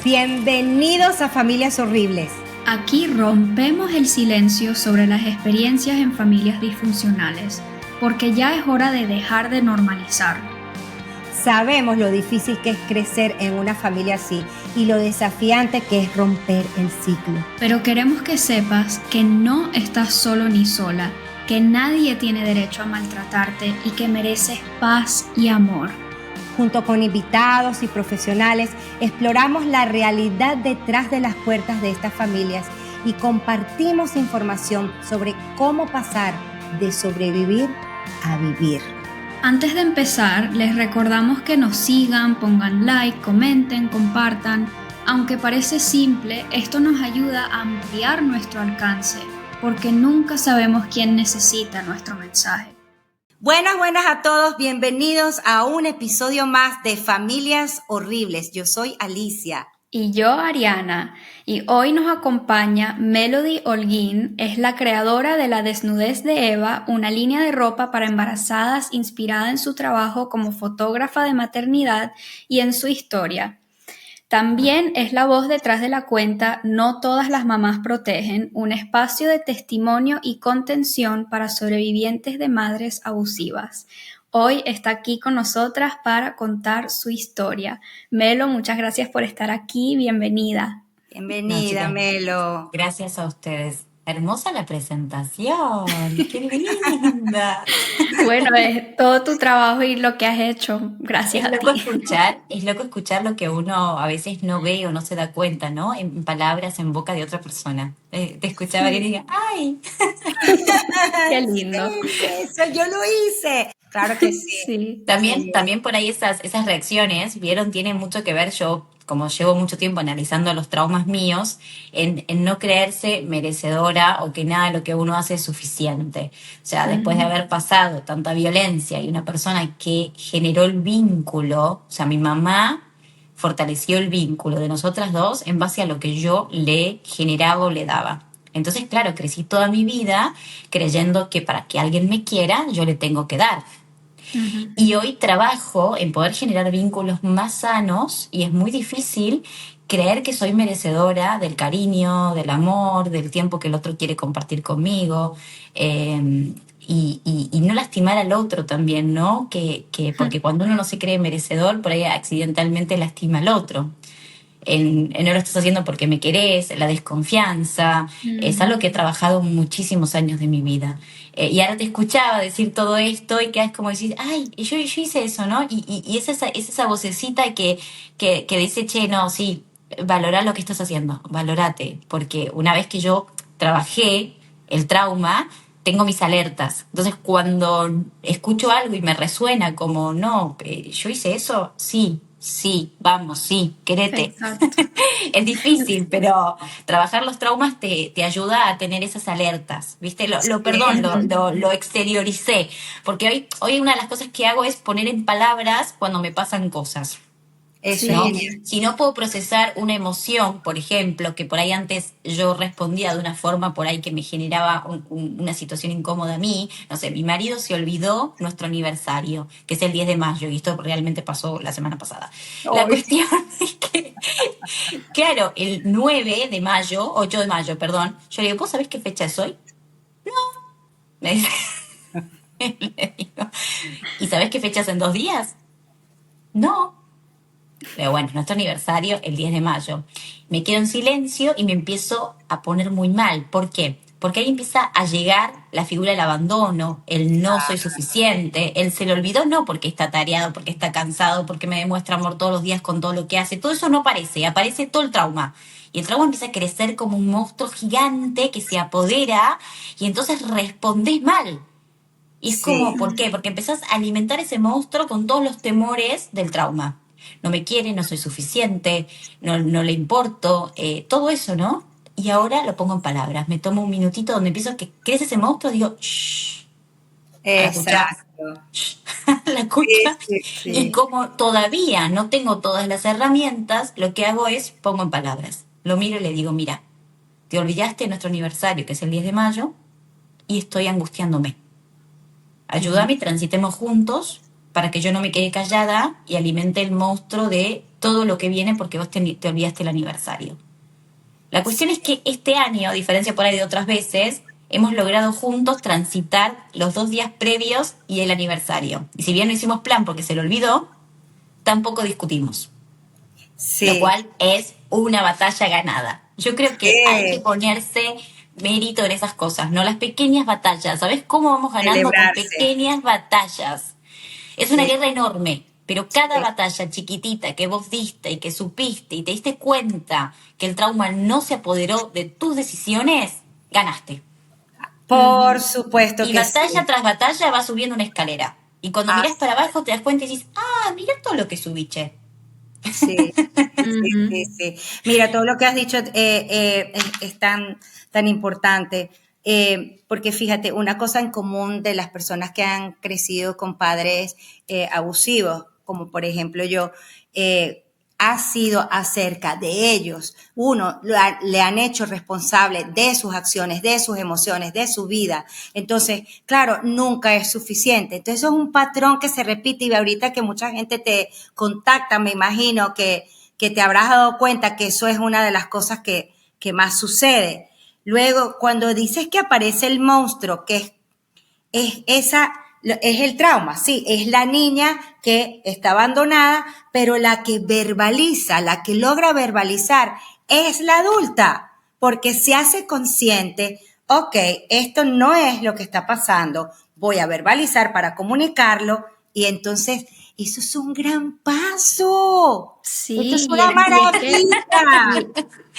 Bienvenidos a Familias Horribles. Aquí rompemos el silencio sobre las experiencias en familias disfuncionales, porque ya es hora de dejar de normalizarlo. Sabemos lo difícil que es crecer en una familia así y lo desafiante que es romper el ciclo. Pero queremos que sepas que no estás solo ni sola, que nadie tiene derecho a maltratarte y que mereces paz y amor. Junto con invitados y profesionales, exploramos la realidad detrás de las puertas de estas familias y compartimos información sobre cómo pasar de sobrevivir a vivir. Antes de empezar, les recordamos que nos sigan, pongan like, comenten, compartan. Aunque parece simple, esto nos ayuda a ampliar nuestro alcance, porque nunca sabemos quién necesita nuestro mensaje. Buenas a todos, bienvenidos a un episodio más de Familias Horribles. Yo soy Alicia. Y yo, Ariana, y hoy nos acompaña Melody Holguín, es la creadora de La Desnudez de Eva, una línea de ropa para embarazadas inspirada en su trabajo como fotógrafa de maternidad y en su historia. También es la voz detrás de la cuenta No Todas las Mamás Protegen, un espacio de testimonio y contención para sobrevivientes de madres abusivas. Hoy está aquí con nosotras para contar su historia. Melo, muchas gracias por estar aquí. Bienvenida. Bienvenida, No, Melo. gracias a ustedes. Hermosa la presentación. ¡Qué linda! Bueno, es todo tu trabajo y lo que has hecho. Gracias a ti. Es loco escuchar lo que uno a veces no ve o no se da cuenta, ¿no? En palabras, en boca de otra persona. Te escuchaba y diga, ¡ay! Qué lindo. Sí, eso yo lo hice. Claro que sí. Sí. También por ahí esas reacciones, vieron, tienen mucho que ver. Yo, como llevo mucho tiempo analizando los traumas míos, en no creerse merecedora o que nada de lo que uno hace es suficiente. O sea, después de haber pasado tanta violencia y una persona que generó el vínculo, o sea, mi mamá fortaleció el vínculo de nosotras dos en base a lo que yo le generaba o le daba. Entonces, claro, crecí toda mi vida creyendo que para que alguien me quiera, yo le tengo que dar. Y hoy trabajo en poder generar vínculos más sanos y es muy difícil creer que soy merecedora del cariño, del amor, del tiempo que el otro quiere compartir conmigo, y no lastimar al otro también, ¿no? Porque cuando uno no se cree merecedor, por ahí accidentalmente lastima al otro. No lo estás haciendo porque me querés, la desconfianza, es algo que he trabajado muchísimos años de mi vida. Y ahora te escuchaba decir todo esto y quedas como decir, ay, yo hice eso, ¿no? Y es esa vocecita que dice, che, no, sí, valorá lo que estás haciendo, valorate, porque una vez que yo trabajé el trauma, tengo mis alertas. Entonces, cuando escucho algo y me resuena como, no, yo hice eso, sí, vamos, sí, querete. Exacto. Es difícil, pero trabajar los traumas te ayuda a tener esas alertas, ¿viste? Lo exterioricé, porque hoy una de las cosas que hago es poner en palabras cuando me pasan cosas. Eso ¿No? es genial. Si no puedo procesar una emoción, por ejemplo, que por ahí antes yo respondía de una forma por ahí que me generaba una situación incómoda a mí, no sé, mi marido se olvidó nuestro aniversario, que es el 10 de mayo, y esto realmente pasó la semana pasada. La cuestión es que, claro, el 9 de mayo, 8 de mayo, perdón, yo le digo, ¿vos sabés qué fecha es hoy? No, me dice. Le digo, ¿y sabés qué fecha es en 2 días? No. Pero bueno, nuestro aniversario, el 10 de mayo. Me quedo en silencio y me empiezo a poner muy mal. ¿Por qué? Porque ahí empieza a llegar la figura del abandono, el no soy suficiente, el se le olvidó, no porque está tareado, porque está cansado, porque me demuestra amor todos los días con todo lo que hace. Todo eso no aparece todo el trauma. Y el trauma empieza a crecer como un monstruo gigante que se apodera y entonces respondés mal. Y es como, ¿por qué? Porque empezás a alimentar ese monstruo con todos los temores del trauma. No me quiere, no soy suficiente, no le importo, todo eso, ¿no? Y ahora lo pongo en palabras. Me tomo un minutito donde empiezo que crece ese monstruo, digo, shh, a la escucha, Exacto. la escucha. Sí. Y como todavía no tengo todas las herramientas, lo que hago es pongo en palabras. Lo miro y le digo, mira, te olvidaste de nuestro aniversario, que es el 10 de mayo, y estoy angustiándome. Ayúdame, transitemos juntos para que yo no me quede callada y alimente el monstruo de todo lo que viene porque vos te olvidaste el aniversario. La cuestión es que este año, a diferencia por ahí de otras veces, hemos logrado juntos transitar los 2 días previos y el aniversario. Y si bien no hicimos plan porque se lo olvidó, tampoco discutimos. Lo Sí, cual es una batalla ganada. Yo creo que hay que sí, ponerse mérito en esas cosas, no las pequeñas batallas. ¿Sabes cómo vamos ganando? Con celebrarse. pequeñas batallas. Es una Sí, guerra enorme, pero cada sí. batalla chiquitita que vos diste y que supiste y te diste cuenta que el trauma no se apoderó de tus decisiones, ganaste. Por supuesto Y que batalla sí. tras batalla vas subiendo una escalera. Y cuando mirás para abajo te das cuenta y dices, ah, mira todo lo que subí, che. Sí, sí, sí, Ujú. sí. Mira, todo lo que has dicho es tan, tan importante, porque fíjate, una cosa en común de las personas que han crecido con padres abusivos, como por ejemplo yo, eh, ha sido acerca de ellos. Uno, le han hecho responsable de sus acciones, de sus emociones, de su vida. Entonces, claro, nunca es suficiente. Entonces, eso es un patrón que se repite y ahorita que mucha gente te contacta, me imagino que te habrás dado cuenta que eso es una de las cosas que más sucede. Luego, cuando dices que aparece el monstruo, es el trauma, sí, es la niña que está abandonada, pero la que verbaliza, la que logra verbalizar es la adulta, porque se hace consciente, ok, esto no es lo que está pasando, voy a verbalizar para comunicarlo y entonces eso es un gran paso. Esto es Sí, una y es que maravilla.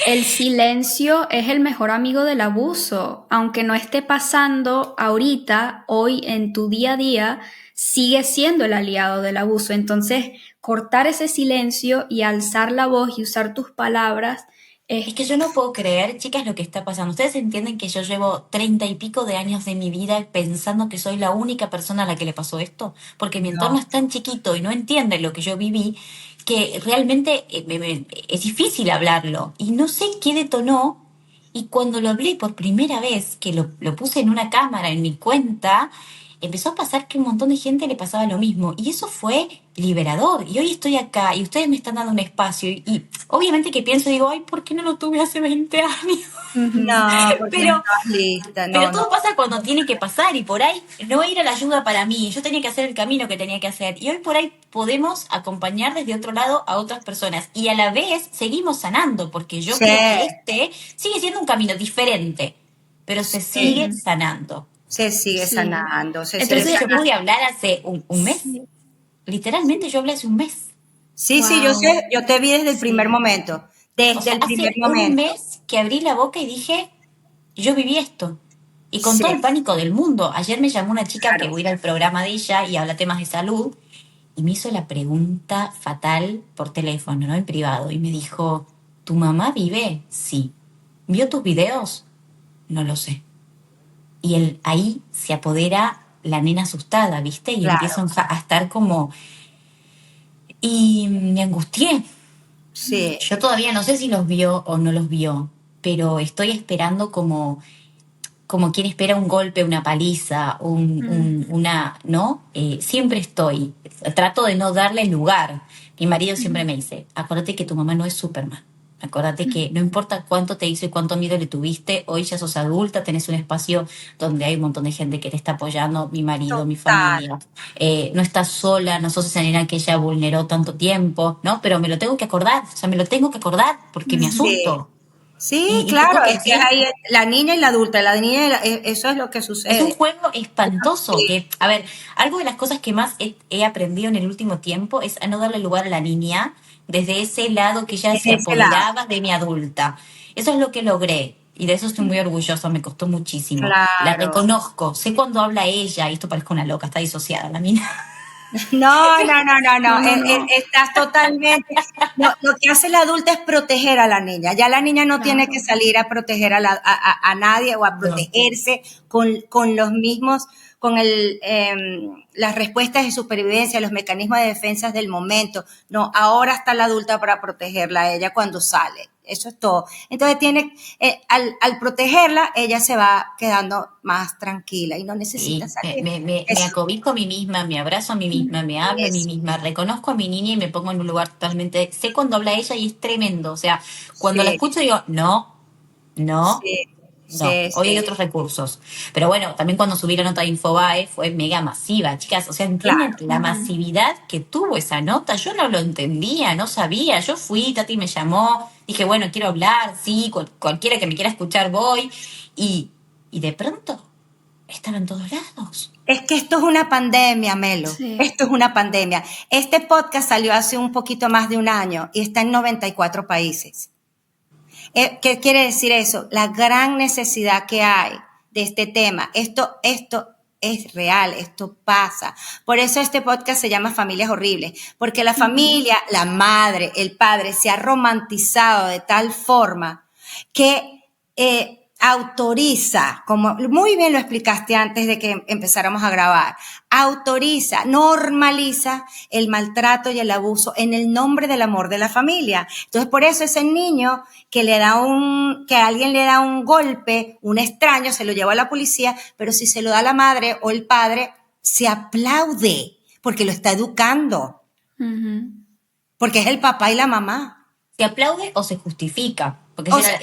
y el silencio es el mejor amigo del abuso. Aunque no esté pasando ahorita, hoy en tu día a día, sigue siendo el aliado del abuso. Entonces, cortar ese silencio y alzar la voz y usar tus palabras Es es que yo no puedo creer, chicas, lo que está pasando. Ustedes entienden que yo llevo 30 y pico de años de mi vida pensando que soy la única persona a la que le pasó esto, porque mi entorno No, es tan chiquito y no entienden lo que yo viví, que realmente es difícil hablarlo. Y no sé qué detonó. Y cuando lo hablé por primera vez, que lo puse en una cámara en mi cuenta, empezó a pasar que un montón de gente le pasaba lo mismo. Y eso fue liberador. Y hoy estoy acá y ustedes me están dando un espacio. Y obviamente que pienso, digo, ay, ¿por qué no lo tuve hace 20 años? ujú. no, porque no Pero, estabas lista, pero no, no. todo pasa cuando tiene que pasar y por ahí no era la ayuda para mí. Yo tenía que hacer el camino que tenía que hacer. Y hoy por ahí podemos acompañar desde otro lado a otras personas. Y a la vez seguimos sanando, porque yo Sí, creo que este sigue siendo un camino diferente, pero se sigue sí. Ujú. sanando. Se sigue Sí. sanando, se Pero sigue si Entonces, yo sanando. pude hablar hace un mes, sí. literalmente yo hablé hace un mes. Sí, sí, yo Wow. sé, yo te vi desde el primer Sí. momento, O desde sea, el primer hace un momento. mes que abrí la boca y dije, yo viví esto. Y con todo el Sí, pánico del mundo. Ayer me llamó una chica que claro. voy a ir al programa de ella y habla temas de salud y me hizo la pregunta fatal por teléfono, ¿no? En privado. Y me dijo, ¿tu mamá vive? Sí. ¿Vio tus videos? No lo sé. Y ahí se apodera la nena asustada, ¿viste? Y Claro, empiezo a estar como... Y me angustié. sí, Yo todavía no sé si los vio o no los vio, pero estoy esperando como quien espera un golpe, una paliza, Mm. una, ¿no? Siempre estoy, trato de no darle lugar. Mi marido siempre Ujú. me dice, acuérdate que tu mamá no es Superman. Acuérdate que no importa cuánto te hizo y cuánto miedo le tuviste, hoy ya sos adulta, tenés un espacio donde hay un montón de gente que te está apoyando, mi marido, mi total. familia. No estás sola, no sos esa nena que ella vulneró tanto tiempo, ¿no? Pero me lo tengo que acordar, o sea, me lo tengo que acordar porque me Ujú. Sí, asusto. sí, Y claro, tengo que es que es decir, ahí la niña y la adulta, la niña eso es lo que es un sucede. juego espantoso Sí, que, a ver, algo de las cosas que más he aprendido en el último tiempo es a no darle lugar a la niña desde ese lado que ella se desde ese lado, apoderaba de mi adulta. Eso es lo que logré y de eso estoy muy orgullosa, me costó muchísimo. La claro. reconozco, sé cuando habla ella, y esto parezco una loca, está disociada la mina. No, no, no, no, no, No, no, no. estás totalmente, lo que hace la adulta es proteger a la niña, ya la niña no tiene que Claro. salir a proteger a nadie o a No. protegerse con los mismos, con las respuestas de supervivencia, los mecanismos de defensa del momento, no, ahora está la adulta para protegerla a ella cuando sale. Eso es todo. Entonces al protegerla, ella se va quedando más tranquila y no necesita Sí, salir. me Eso, acobijo a mí misma, me abrazo a mí misma, me hablo a mí eso, misma, reconozco a mi niña y me pongo en un lugar totalmente... Sé cuando habla ella y es tremendo. O sea, cuando la sí, escucho digo, no, no, sí, no. sí, Hoy hay sí, otros recursos. Pero bueno, también cuando subí la nota de Infobae fue mega masiva, chicas. O sea, ¿entienden claro. la masividad que tuvo esa nota? Yo no lo entendía, no sabía. Yo fui, Tati me llamó, dije, bueno, quiero hablar, sí, cualquiera que me quiera escuchar voy. Y, y de pronto estaba en todos lados. Es que esto es una pandemia, Melo. Sí. Esto es una pandemia. Este podcast salió hace un poquito más de un año y está en 94 países. ¿Qué quiere decir eso? La gran necesidad que hay de este tema. Esto es real, esto pasa. Por eso este podcast se llama Familias Horribles, porque la familia, la madre, el padre se ha romantizado de tal forma que autoriza, como muy bien lo explicaste antes de que empezáramos a grabar, autoriza, normaliza el maltrato y el abuso en el nombre del amor de la familia. Entonces, por eso ese niño que alguien le da un golpe, un extraño, se lo lleva a la policía, pero si se lo da la madre o el padre, se aplaude, porque lo está educando, Ujú. porque es el papá y la mamá. ¿Se aplaude o se justifica? Porque O sea,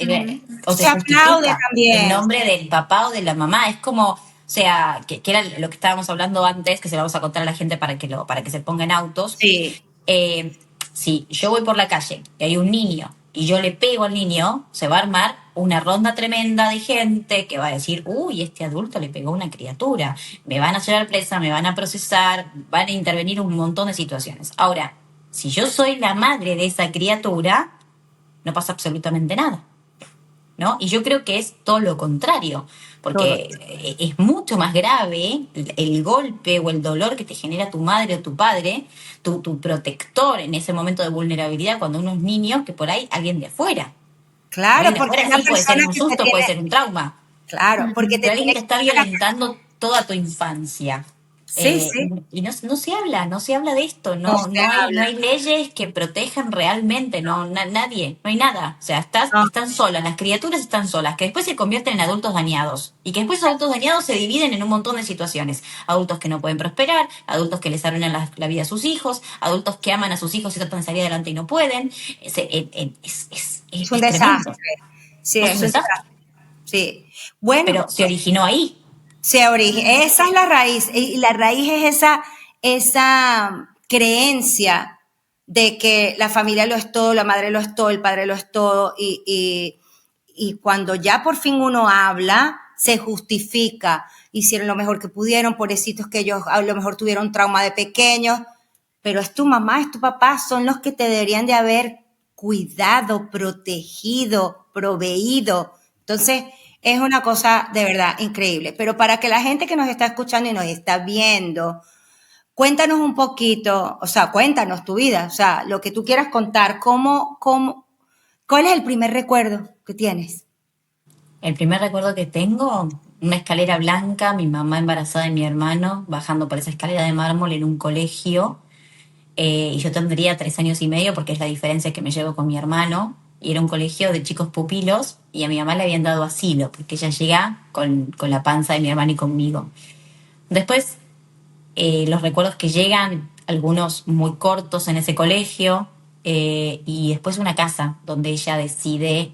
o se se aplaude justifica en también. nombre del papá o de la mamá. Es como, o sea, que era lo que estábamos hablando antes, que se lo vamos a contar a la gente para que se pongan autos. Sí, Eh, si yo voy por la calle y hay un niño y yo le pego al niño, se va a armar una ronda tremenda de gente que va a decir, uy, este adulto le pegó a una criatura, me van a llevar presa, me van a procesar, van a intervenir un montón de situaciones. Ahora, si yo soy la madre de esa criatura, no pasa absolutamente nada, ¿no? Y yo creo que es todo lo contrario, todo. porque es mucho más grave el golpe o el dolor que te genera tu madre o tu padre, tu protector en ese momento de vulnerabilidad cuando uno es niño, que por ahí alguien de afuera. Alguien Claro, de porque afuera es la sí puede ser persona un que te susto, puede tiene, ser un trauma, claro, porque te pero alguien tiene te que está dar la... violentando toda tu infancia. Sí, sí, Y no, no se habla de esto, no no, se no habla. hay leyes que protejan realmente, no, nadie, no hay nada. O sea, No, están solas, las criaturas están solas, que después se convierten en adultos dañados. Y que después esos adultos dañados se dividen en un montón de situaciones. Adultos que no pueden prosperar, adultos que les arruinan la vida a sus hijos, adultos que aman a sus hijos y tratan de salir adelante y no pueden. es un Es tremendo, desastre. Sí, es es un un desastre. desastre. Sí. Bueno, Pero se originó ahí. esa es la raíz, y la raíz es esa creencia de que la familia lo es todo, la madre lo es todo, el padre lo es todo, y cuando ya por fin uno habla, se justifica, hicieron lo mejor que pudieron, pobrecitos que ellos a lo mejor tuvieron trauma de pequeños, pero es tu mamá, es tu papá, son los que te deberían de haber cuidado, protegido, proveído. Entonces, es una cosa de verdad increíble. Pero para que la gente que nos está escuchando y nos está viendo, cuéntanos un poquito, o sea, cuéntanos tu vida, o sea, lo que tú quieras contar, ¿cuál es el primer recuerdo que tienes? El primer recuerdo que tengo, una escalera blanca, mi mamá embarazada de mi hermano, bajando por esa escalera de mármol en un colegio, y yo tendría 3 años y medio porque es la diferencia que me llevo con mi hermano, y era un colegio de chicos pupilos, y a mi mamá le habían dado asilo, porque ella llega con la panza de mi hermano y conmigo. Después, los recuerdos que llegan, algunos muy cortos en ese colegio, y después una casa donde ella decide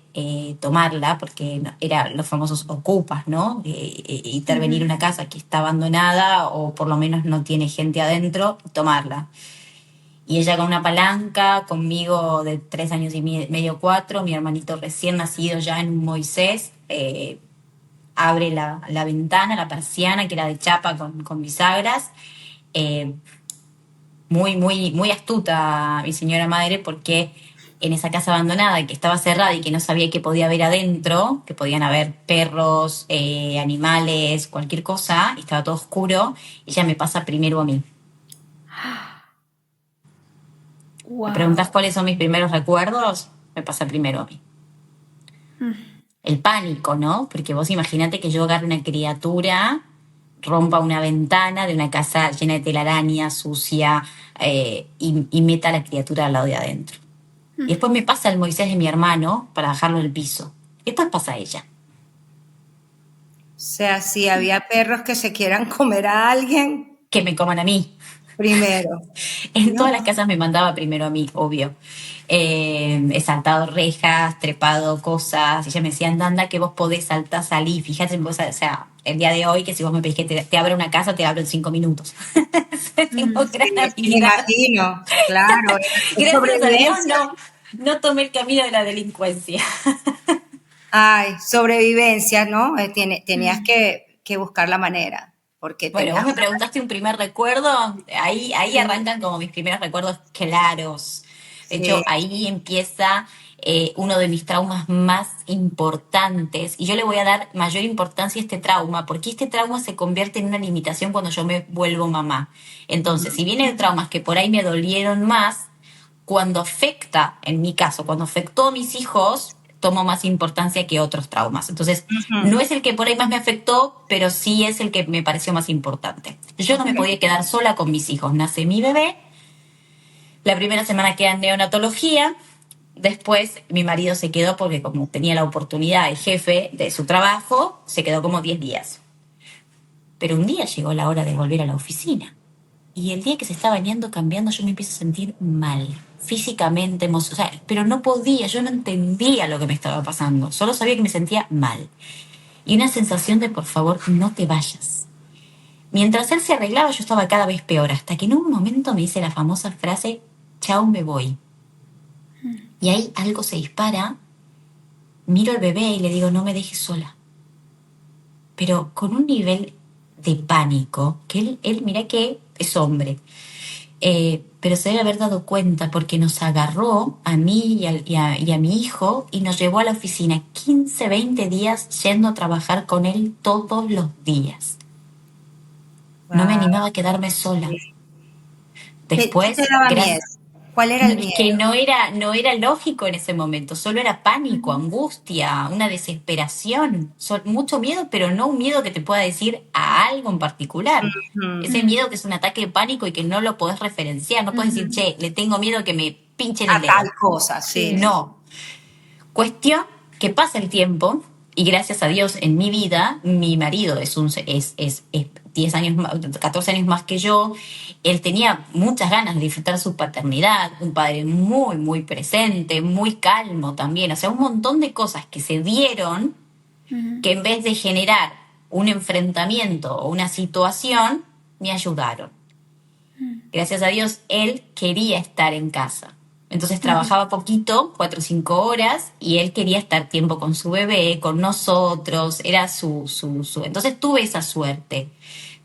tomarla, porque era los famosos ocupas, ¿no? Intervenir una casa que está abandonada o por lo menos no tiene gente adentro, tomarla. Y ella con una palanca, conmigo de 3 años y medio, 4, mi hermanito recién nacido ya en un Moisés, abre la ventana, la persiana, que era de chapa con bisagras, eh, muy astuta mi señora madre, porque en esa casa abandonada que estaba cerrada y que no sabía qué podía haber adentro, que podían haber perros, animales, cualquier cosa, y estaba todo oscuro, ella me pasa primero a mí. ¿Me preguntas Wow. cuáles son mis primeros recuerdos? Me pasa primero a mí. El pánico, ¿no? Porque vos imaginate que yo agarre una criatura, rompa una ventana de una casa llena de telaraña, sucia, y meta a la criatura al lado de adentro. Y después me pasa el Moisés de mi hermano para bajarlo del piso. Y después pasa ella. O sea, si había perros que se quieran comer a alguien, Que me coman a mí. primero. En No, todas las casas me mandaba primero a mí, obvio. He saltado rejas, trepado cosas. Y ella me decía, anda, que vos podés saltar, salir. Fíjate, vos, o sea, el día de hoy, que si vos me pedís que te abra una casa, te abro en 5 minutos. Tengo sí, gran me habilidad. imagino, claro, es Gracias a Dios sobrevivencia. no tomé el camino de la delincuencia. Ay, sobrevivencia, ¿no? Tenías que buscar la manera, porque Bueno, tenías vos me una... preguntaste un primer recuerdo, ahí arrancan como mis primeros recuerdos claros. De Sí. hecho, ahí empieza uno de mis traumas más importantes y yo le voy a dar mayor importancia a este trauma porque este trauma se convierte en una limitación cuando yo me vuelvo mamá. Entonces, si bien hay traumas que por ahí me dolieron más, cuando afecta, en mi caso, cuando afectó a mis hijos, tomo más importancia que otros traumas. Entonces, Ujú. no es el que por ahí más me afectó, pero sí es el que me pareció más importante. Yo no me podía quedar sola con mis hijos. Nace mi bebé, la primera semana queda en neonatología, después mi marido se quedó porque como tenía la oportunidad, el jefe de su trabajo, se quedó como 10 días. Pero un día llegó la hora de volver a la oficina. Y el día que se estaba bañando, cambiando, yo me empiezo a sentir mal, físicamente, emocional, pero no podía, yo no entendía lo que me estaba pasando, solo sabía que me sentía mal. Y una sensación de, por favor, no te vayas. Mientras él se arreglaba, yo estaba cada vez peor, hasta que en un momento me dice la famosa frase, chao, me voy. Y ahí algo se dispara, miro al bebé y le digo, no me dejes sola. Pero con un nivel de pánico, que él mira que es hombre. Pero se debe haber dado cuenta porque nos agarró a mí y a mi hijo y nos llevó a la oficina 15, 20 días yendo a trabajar con él todos los días. No me Wow. animaba a quedarme sola. ¿Qué te Después, daba miedo? gracias, ¿Cuál era no, el es que miedo? no era lógico en ese momento, solo era pánico, angustia, una desesperación, mucho miedo, pero no un miedo que te pueda decir a algo en particular. Ujú. Ese miedo que es un ataque de pánico y que no lo podés referenciar, no podés decir, che, le tengo miedo que me pinchen A el tal dedo. cosa, sí. Sí. No. Cuestión que pasa el tiempo y gracias a Dios en mi vida, mi marido es 10 años más, 14 años más que yo. Él tenía muchas ganas de disfrutar su paternidad, un padre muy, muy presente, muy calmo también. O sea, un montón de cosas que se dieron que en vez de generar un enfrentamiento o una situación, me ayudaron. Gracias a Dios, él quería estar en casa. Entonces trabajaba poquito, 4 o 5 horas, y él quería estar tiempo con su bebé, con nosotros, era su. Entonces tuve esa suerte.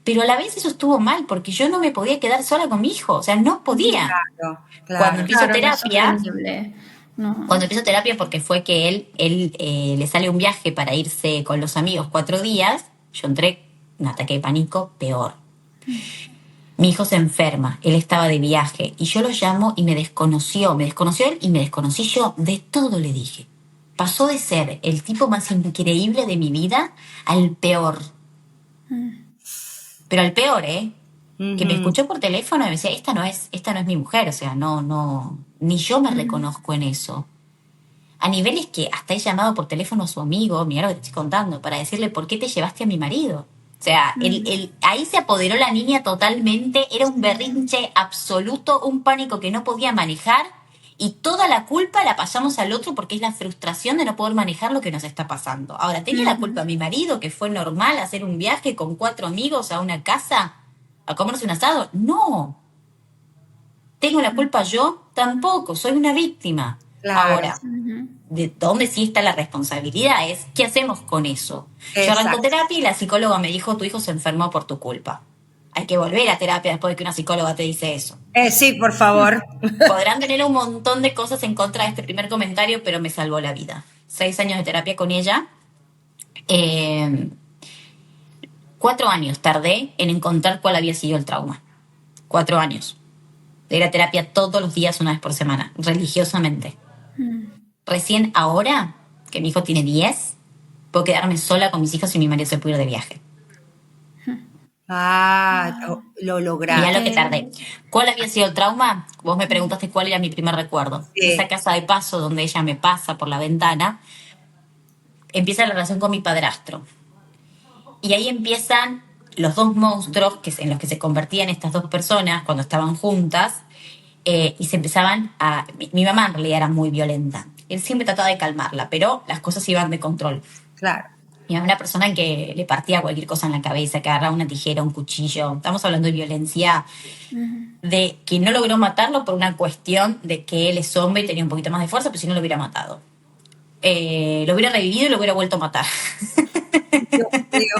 Pero a la vez eso estuvo mal, porque yo no me podía quedar sola con mi hijo, o sea, no podía. Claro, Cuando claro. empiezo Claro, no es terapia, sostenible. No. cuando empiezo terapia porque fue que él le sale un viaje para irse con los amigos 4 días, yo entré en un ataque de pánico peor. Mi hijo se enferma, él estaba de viaje y yo lo llamo y me desconoció él y me desconocí yo, de todo le dije. Pasó de ser el tipo más increíble de mi vida al peor, pero al peor, ¿eh? Que me Ujú. escuchó por teléfono y me decía, esta no es mi mujer, o sea, no, ni yo me reconozco en eso. A niveles que hasta he llamado por teléfono a su amigo, mira lo que te estoy contando, para decirle por qué te llevaste a mi marido. O sea, ahí se apoderó la niña totalmente, era un berrinche absoluto, un pánico que no podía manejar y toda la culpa la pasamos al otro porque es la frustración de no poder manejar lo que nos está pasando. Ahora, ¿tenía la culpa mi marido que fue normal hacer un viaje con 4 amigos a una casa a comerse un asado? No. ¿Tengo la culpa yo? Tampoco, soy una víctima. Claro, Ahora, de dónde sí está la responsabilidad es qué hacemos con eso. Yo arranco exacto. terapia y la psicóloga me dijo, tu hijo se enfermó por tu culpa. Hay que volver a terapia después de que una psicóloga te dice eso. Sí, por favor. Podrán tener un montón de cosas en contra de este primer comentario, pero me salvó la vida. 6 años de terapia con ella. Eh, 4 años tardé en encontrar cuál había sido el trauma. 4 años. Era terapia todos los días, una vez por semana, religiosamente. Recién ahora, que mi hijo tiene 10, puedo quedarme sola con mis hijos y mi marido se puede ir de viaje. Ah, Ah, lo Mirá lograste. lo que que, tardé. ¿Cuál había sido el trauma? Vos me preguntaste cuál era mi primer recuerdo. Esa Sí, casa de paso donde ella me pasa por la ventana, empieza la relación con mi padrastro. Y ahí empiezan los dos monstruos en los que se convertían estas dos personas cuando estaban juntas, y se empezaban a... Mi mamá en realidad era muy violenta. Él siempre trataba de calmarla, pero las cosas iban de control. claro. Mi mamá era una persona que le partía cualquier cosa en la cabeza, que agarraba una tijera, un cuchillo. Estamos hablando de violencia, ujú, de que no logró matarlo por una cuestión de que él es hombre y tenía un poquito más de fuerza, pero si no lo hubiera matado. Lo hubiera revivido y lo hubiera vuelto a matar. Dios mío.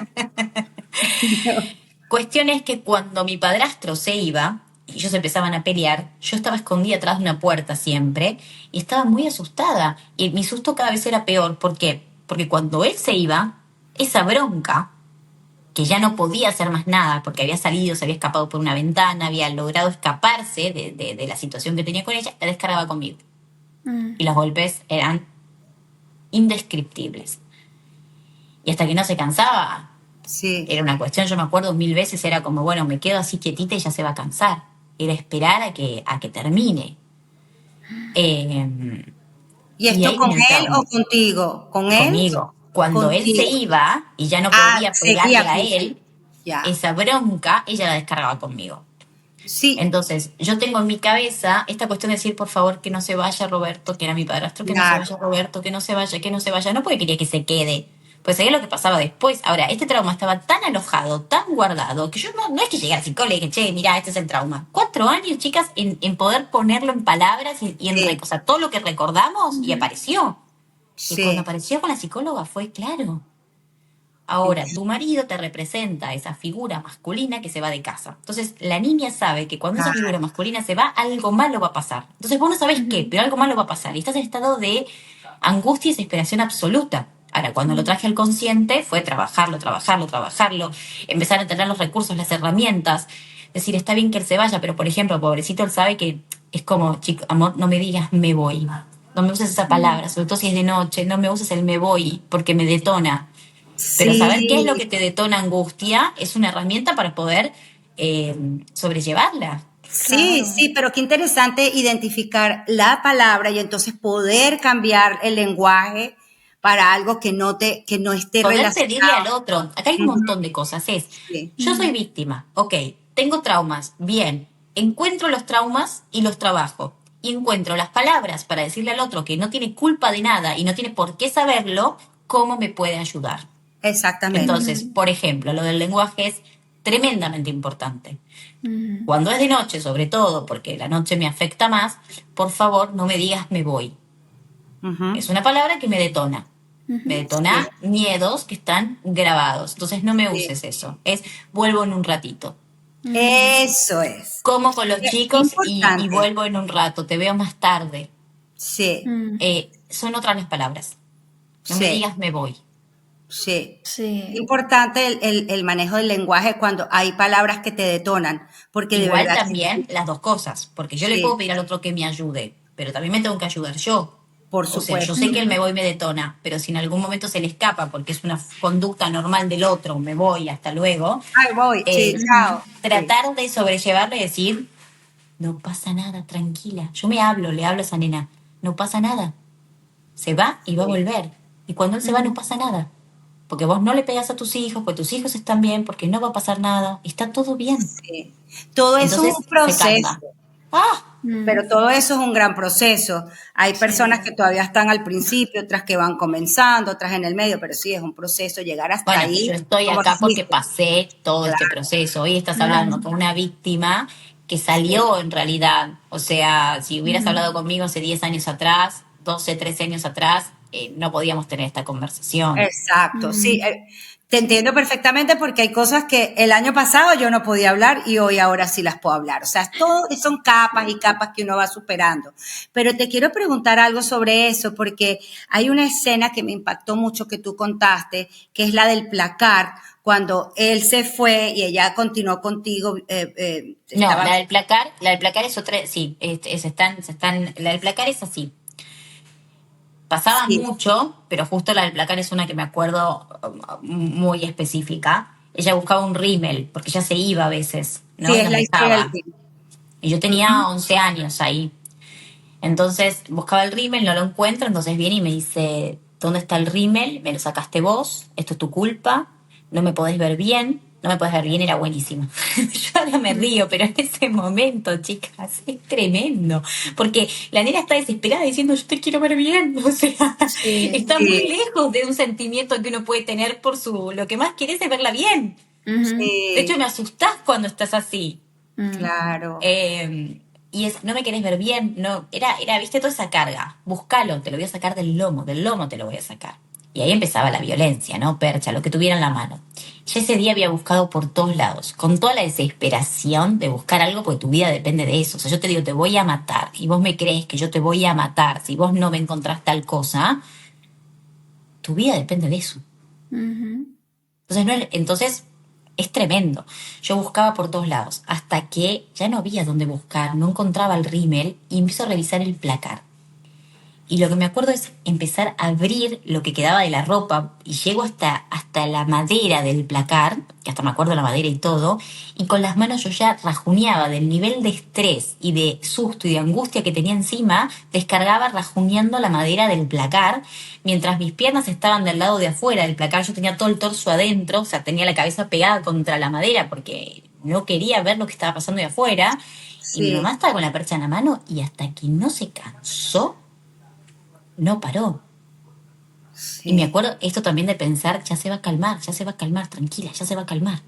Cuestión es que cuando mi padrastro se iba y ellos empezaban a pelear, yo estaba escondida atrás de una puerta siempre y estaba muy asustada. Y mi susto cada vez era peor. ¿Por qué? Porque cuando él se iba, esa bronca, que ya no podía hacer más nada porque había salido, se había escapado por una ventana, había logrado escaparse de la situación que tenía con ella, la descargaba conmigo. Y los golpes eran indescriptibles. Y hasta que no se cansaba, Sí. era una cuestión, yo me acuerdo mil veces, era como, bueno, me quedo así quietita y ya se va a cansar. Era esperar a que termine. Eh, ¿Y y esto ahí con viene el él o trauma, contigo? ¿Con él? conmigo. Cuando él se Contigo. iba y ya no Ah, podía seguía pegarle a contigo. él, Ya. esa bronca ella la descargaba conmigo. Sí, Entonces, yo tengo en mi cabeza esta cuestión de decir, por favor, que no se vaya Roberto, que era mi padrastro, que no se claro. vaya Roberto, que no se vaya, que no se vaya, no porque quería que se quede. Pues ahí es lo que pasaba después. Ahora, este trauma estaba tan alojado, tan guardado, que yo no es que llegué al psicólogo y dije, che, mira, este es el trauma. 4 años, chicas, en poder ponerlo en palabras Sí, o sea, todo lo que recordamos y apareció. Y cuando sí. apareció con la psicóloga fue claro. Ahora, tu marido te representa esa figura masculina que se va de casa. Entonces, la niña sabe que cuando esa Ah, figura masculina se va, algo malo va a pasar. Entonces, vos no sabés qué, pero algo malo va a pasar. Y estás en estado de angustia y desesperación absoluta. Ahora, cuando lo traje al consciente, fue trabajarlo, trabajarlo, trabajarlo, empezar a tener los recursos, las herramientas. Decir, está bien que él se vaya, pero por ejemplo, pobrecito, él sabe que es como, chico, amor, no me digas me voy. No me uses esa palabra, sobre todo si es de noche, no me uses el me voy, porque me detona. Pero saber qué es lo sí, que te detona angustia es una herramienta para poder eh, sobrellevarla. sí, claro. sí, pero qué interesante identificar la palabra y entonces poder cambiar el lenguaje para algo que no esté Poder pedirle al relacionado. otro. Acá hay un Ujú, montón de cosas. sí, Yo soy víctima, ok, tengo traumas, bien, encuentro los traumas y los trabajo. Y encuentro las palabras para decirle al otro que no tiene culpa de nada y no tiene por qué saberlo, cómo me puede ayudar. exactamente. Entonces, por ejemplo, lo del lenguaje es tremendamente importante. Ujú, Cuando es de noche, sobre todo, porque la noche me afecta más, por favor no me digas me voy. Ujú, Es una palabra que me detona. Me ujú, sí, detona miedos que están grabados. Entonces no me sí. uses eso. Es vuelvo en un ratito. ujú. Eso es. Como con los Qué chicos y importante. vuelvo en un rato. Te veo más tarde. Sí, Son otras las palabras. No me sí. digas me voy. Sí. Sí, Importante el manejo del lenguaje cuando hay palabras que te detonan, porque de Igual verdad que también sí. las dos cosas, porque yo le puedo Sí, pedir al otro que me ayude, pero también me tengo que ayudar yo. por O sea, yo supuesto. sé que el me ujú, voy me detona, pero si en algún momento se le escapa porque es una conducta normal del otro, me voy, hasta luego, Ay, voy. Sí, eh, ujú, chao. Sí, tratar de sobrellevarlo y decir, no pasa nada, tranquila. Yo le hablo a esa nena, no pasa nada. Se va y va a sí, volver. Y cuando él se va no ujú. pasa nada. Porque vos no le pegas a tus hijos, porque tus hijos están bien, porque no va a pasar nada, y está todo bien. sí. Todo eso es un Entonces se proceso, calma. ¡Ah! pero todo eso es un gran proceso. Hay personas Sí. que todavía están al principio, otras que van comenzando, otras en el medio, pero sí es un proceso llegar hasta Bueno, yo ahí, estoy como acá porque dijiste. pasé todo este Claro. proceso. Hoy estás hablando Ujú, con una víctima que Sí. salió en realidad. O sea, si hubieras ujú. hablado conmigo hace 10 años atrás, 12, 13 años atrás, no podíamos tener esta conversación. Exacto, sí, Mm, te sí, entiendo perfectamente porque hay cosas que el año pasado yo no podía hablar y hoy ahora sí las puedo hablar. O sea, todo son capas y capas que uno va superando. Pero te quiero preguntar algo sobre eso porque hay una escena que me impactó mucho que tú contaste, que es la del placar, cuando él se fue y ella continuó contigo, No, estaban, la del placar es otra, sí, la del placar es así. Pasaba sí, mucho, pero justo la del placar es una que me acuerdo muy específica. ella buscaba un rímel, porque ella se iba a veces, ¿no? Sí, Y es nos la historia del dejaba. film. Y yo tenía 11 años ahí. Entonces buscaba el rímel, no lo encuentro, entonces viene y me dice, ¿dónde está el rímel? Me lo sacaste vos, esto es tu culpa, no me podés ver bien. No me podés ver bien, era buenísimo. Yo ahora me río, pero en ese momento, chicas, es tremendo. Porque la nena está desesperada diciendo, yo te quiero ver bien. O sea, Sí, está muy sí, lejos de un sentimiento que uno puede tener por su... Lo que más querés es verla bien. Ujú, De hecho, sí, me asustás cuando estás así. mm, claro. Y es, no me querés ver bien, no, viste, toda esa carga. Búscalo, te lo voy a sacar del lomo te lo voy a sacar. Y ahí empezaba la violencia, ¿no? Percha, lo que tuviera en la mano. Ya ese día había buscado por todos lados, con toda la desesperación de buscar algo, porque tu vida depende de eso. O sea, yo te digo, te voy a matar, y vos me crees que yo te voy a matar, si vos no me encontrás tal cosa, tu vida depende de eso. ujú, Entonces, entonces es tremendo. Yo buscaba por todos lados, hasta que ya no había dónde buscar, no encontraba el rímel y empiezo a revisar el placar. Y lo que me acuerdo es empezar a abrir lo que quedaba de la ropa y llego hasta la madera del placar, que hasta me acuerdo la madera y todo, y con las manos yo ya rajuneaba del nivel de estrés y de susto y de angustia que tenía encima, descargaba rajuneando la madera del placar, mientras mis piernas estaban del lado de afuera del placar, yo tenía todo el torso adentro, o sea, tenía la cabeza pegada contra la madera porque no quería ver lo que estaba pasando de afuera, y mi mamá Sí, estaba con la percha en la mano y hasta que no se cansó, no paró. Y me sí, acuerdo esto también de pensar, ya se va a calmar, ya se va a calmar, tranquila, ya se va a calmar.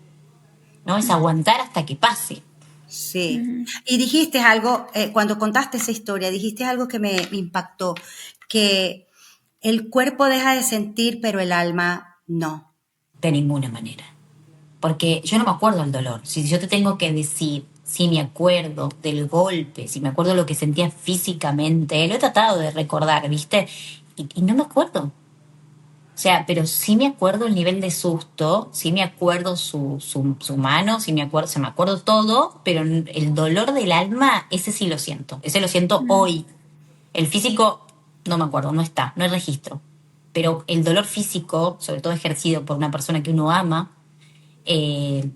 ¿No? Es aguantar hasta que pase. sí. ujú. Y dijiste algo, cuando contaste esa historia, dijiste algo que me impactó, que el cuerpo deja de sentir, pero el alma no. De ninguna manera. Porque yo no me acuerdo el dolor. Si yo te tengo que decir, si me acuerdo del golpe, si me acuerdo lo que sentía físicamente, lo he tratado de recordar, ¿viste? Y no me acuerdo. O sea, pero sí me acuerdo el nivel de susto, sí me acuerdo su mano, sí me acuerdo, se me acuerdo todo, pero el dolor del alma, ese sí lo siento. Ese lo siento hoy. El físico, no me acuerdo, no está, no hay registro. Pero el dolor físico, sobre todo ejercido por una persona que uno ama, eh,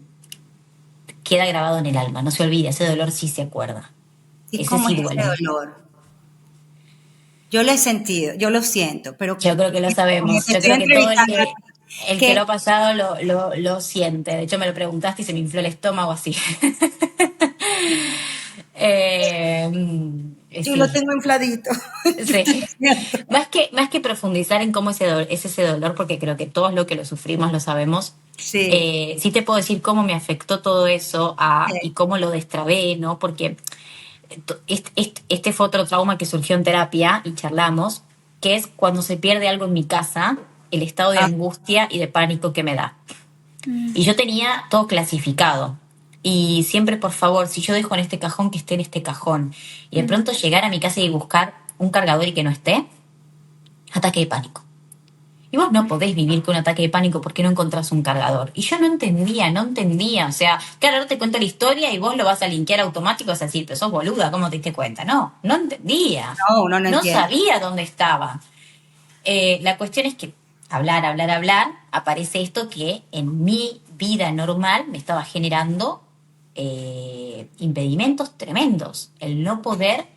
queda grabado en el alma, no se olvida, ese dolor sí se acuerda. ¿Y Ese cómo sí es ese duele. dolor? Yo lo he sentido, yo lo siento, pero Yo creo que lo como sabemos. te Yo estoy creo que todo entrevistando, el que lo que ha pasado lo siente. De hecho, me lo preguntaste y se me infló el estómago así. Eh, yo lo sí, tengo infladito. sí. Es cierto. Más que profundizar en cómo es ese dolor, porque creo que todos los que lo sufrimos lo sabemos, Sí, sí te puedo decir cómo me afectó todo eso y cómo lo destrabé, ¿no? Porque este fue otro trauma que surgió en terapia y charlamos, que es cuando se pierde algo en mi casa, el estado de ah, angustia y de pánico que me da. Mm, Y yo tenía todo clasificado. Y siempre, por favor, si yo dejo en este cajón, que esté en este cajón. Y de mm, pronto llegar a mi casa y buscar un cargador y que no esté, ataque de pánico. Y vos no podés vivir con un ataque de pánico porque no encontrás un cargador. Y yo no entendía. O sea, claro, ahora te cuento la historia y vos lo vas a linkear automático, vas a decir, pero sos boluda, ¿cómo te diste cuenta? No entendía. no, uno no No entiende. sabía dónde estaba. La cuestión es que hablar, aparece esto que en mi vida normal me estaba generando impedimentos tremendos. El no poder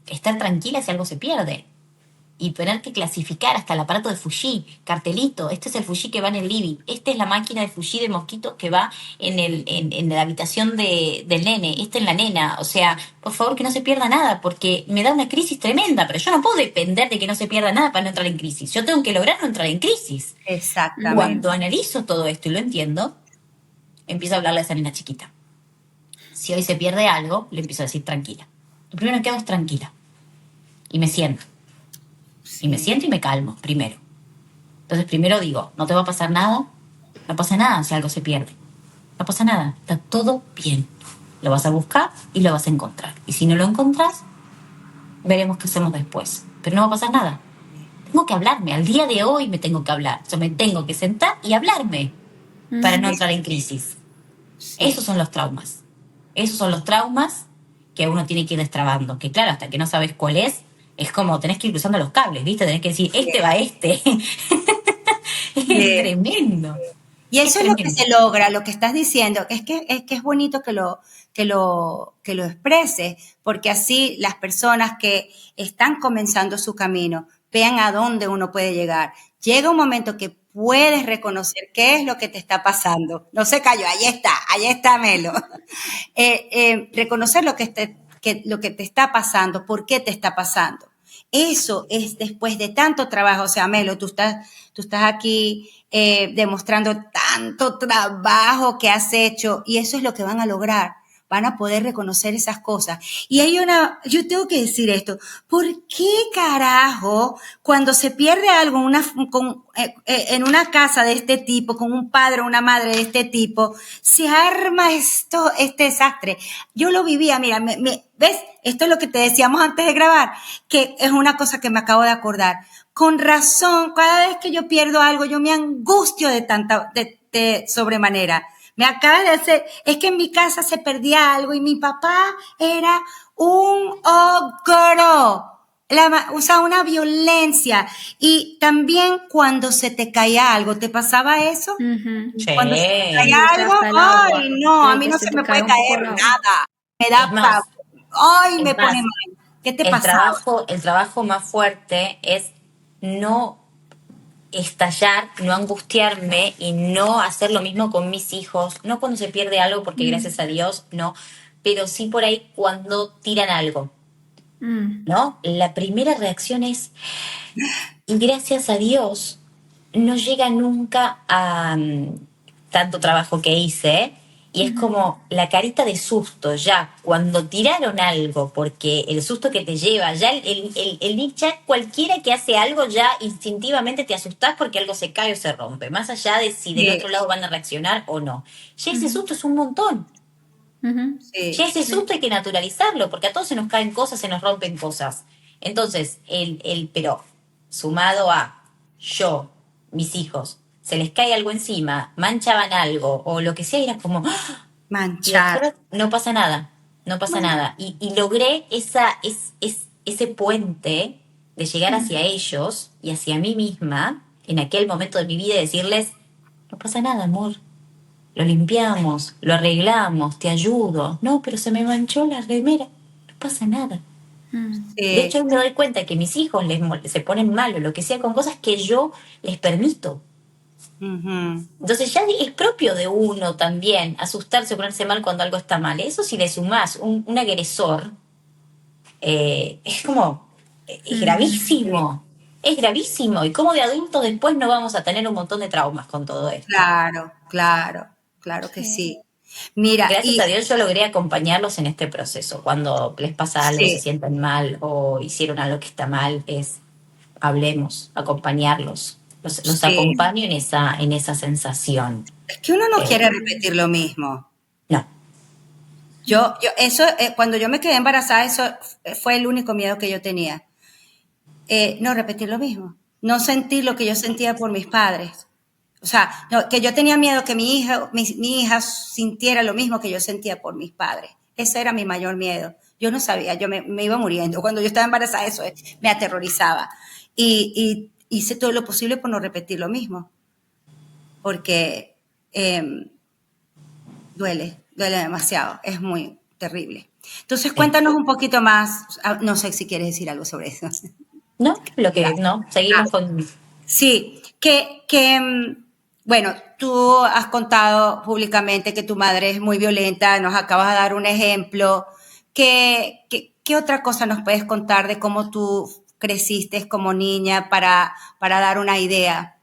estar tranquila si algo se pierde y tener que clasificar hasta el aparato de Fuji, cartelito, este es el Fuji que va en el living, esta es la máquina de Fuji de mosquitos que va en la habitación del nene, esta en la nena, o sea, por favor que no se pierda nada, porque me da una crisis tremenda, pero yo no puedo depender de que no se pierda nada para no entrar en crisis, yo tengo que lograr no entrar en crisis. ujú, Exactamente. Cuando analizo todo esto y lo entiendo, empiezo a hablarle a esa nena chiquita. Si hoy se pierde algo, le empiezo a decir tranquila. Lo primero que hago es tranquila. Y me siento. Y me Sí, siento y me calmo, primero. Entonces primero digo, no te va a pasar nada, no pasa nada si algo se pierde. No pasa nada, está todo bien. Lo vas a buscar y lo vas a encontrar. Y si no lo encontrás, veremos qué hacemos después. Pero no va a pasar nada. Tengo que hablarme, al día de hoy me tengo que hablar. Yo me tengo que sentar y hablarme para no ujú, entrar en crisis. Esos sí, son los traumas. Esos son los traumas que uno tiene que ir destrabando. Que claro, hasta que no sabes cuál es como tenés que ir cruzando los cables, ¿viste? Tenés que decir, sí, este va a este. Es sí. tremendo. Y Es eso es lo que tremendo. se logra, lo que estás diciendo. Es que es bonito que lo expreses, porque así las personas que están comenzando su camino vean a dónde uno puede llegar. Llega un momento que puedes reconocer qué es lo que te está pasando. No se cayó, ahí está Melo. Reconocer lo que te está pasando, por qué te está pasando. Eso es después de tanto trabajo. O sea, Melo, tú estás aquí demostrando tanto trabajo que has hecho y eso es lo que van a lograr. Van a poder reconocer esas cosas. Y yo tengo que decir esto, ¿por qué carajo cuando se pierde algo en una casa de este tipo, con un padre o una madre de este tipo, se arma este desastre? Yo lo vivía, mira, ¿ves? Esto es lo que te decíamos antes de grabar, que es una cosa que me acabo de acordar. Con razón, cada vez que yo pierdo algo, yo me angustio de sobremanera. Me acaba de hacer, es que en mi casa se perdía algo y mi papá era un ogro. Usa una violencia. Y también cuando se te caía algo, ¿te pasaba eso? Ujú. Cuando se te Sí. caía Sí, o sea, algo, hasta el ay, agua, no, a de mí que no se se te me puede caiga un poco caer el agua. nada. Me Es da más, pavor. Ay, es me pone más, mal. ¿Qué te pasaba? el trabajo más fuerte es no estallar, no angustiarme y no hacer lo mismo con mis hijos, no cuando se pierde algo, porque gracias a Dios no, pero sí por ahí cuando tiran algo, Mm. ¿no? La primera reacción es, y gracias a Dios, no llega nunca a tanto trabajo que hice, y es Ujú. como la carita de susto, ya, cuando tiraron algo, porque el susto que te lleva, ya ya cualquiera que hace algo, ya instintivamente te asustás porque algo se cae o se rompe, más allá de si del Sí, otro lado van a reaccionar o no. Ya ese Ujú. susto es un montón. Ujú. Ya sí. ese susto hay que naturalizarlo, porque a todos se nos caen cosas, se nos rompen cosas. Entonces, pero sumado a yo, mis hijos, se les cae algo encima, manchaban algo o lo que sea, y era como, ¡ah! Y Manchar. después no pasa nada, no pasa nada. Y logré ese puente de llegar hacia ellos y hacia mí misma en aquel momento de mi vida y decirles, no pasa nada, amor, lo limpiamos, lo arreglamos, te ayudo. No, pero se me manchó la remera. No pasa nada. Mm. De hecho, Sí. me doy cuenta que mis hijos se ponen mal o lo que sea con cosas que yo les permito. Ujú. Entonces ya es propio de uno también asustarse o ponerse mal cuando algo está mal. Eso si le sumás un agresor, es como, es Ujú. gravísimo. Es gravísimo. Y como de adultos después no vamos a tener un montón de traumas con todo esto. Claro, claro, claro que Sí. sí. Mira, Gracias a Dios yo logré acompañarlos en este proceso. Cuando les pasa algo, se sí, sienten mal o hicieron algo que está mal, hablemos, acompañarlos. Los sí. acompaño en esa sensación. Es que uno no Eh, quiere repetir lo mismo. no, Eso, cuando yo me quedé embarazada, eso fue el único miedo que yo tenía. No repetir lo mismo. No sentir lo que yo sentía por mis padres. O sea, que yo tenía miedo que mi hija sintiera lo mismo que yo sentía por mis padres. Ese era mi mayor miedo. Yo no sabía, me iba muriendo. Cuando yo estaba embarazada, eso me aterrorizaba. Y hice todo lo posible por no repetir lo mismo, porque duele demasiado, es muy terrible. Entonces, sí. cuéntanos un poquito más, no sé si quieres decir algo sobre eso. No, no, seguimos con. Sí, bueno, tú has contado públicamente que tu madre es muy violenta, nos acabas de dar un ejemplo. ¿Qué otra cosa nos puedes contar de cómo tú creciste como niña para dar una idea?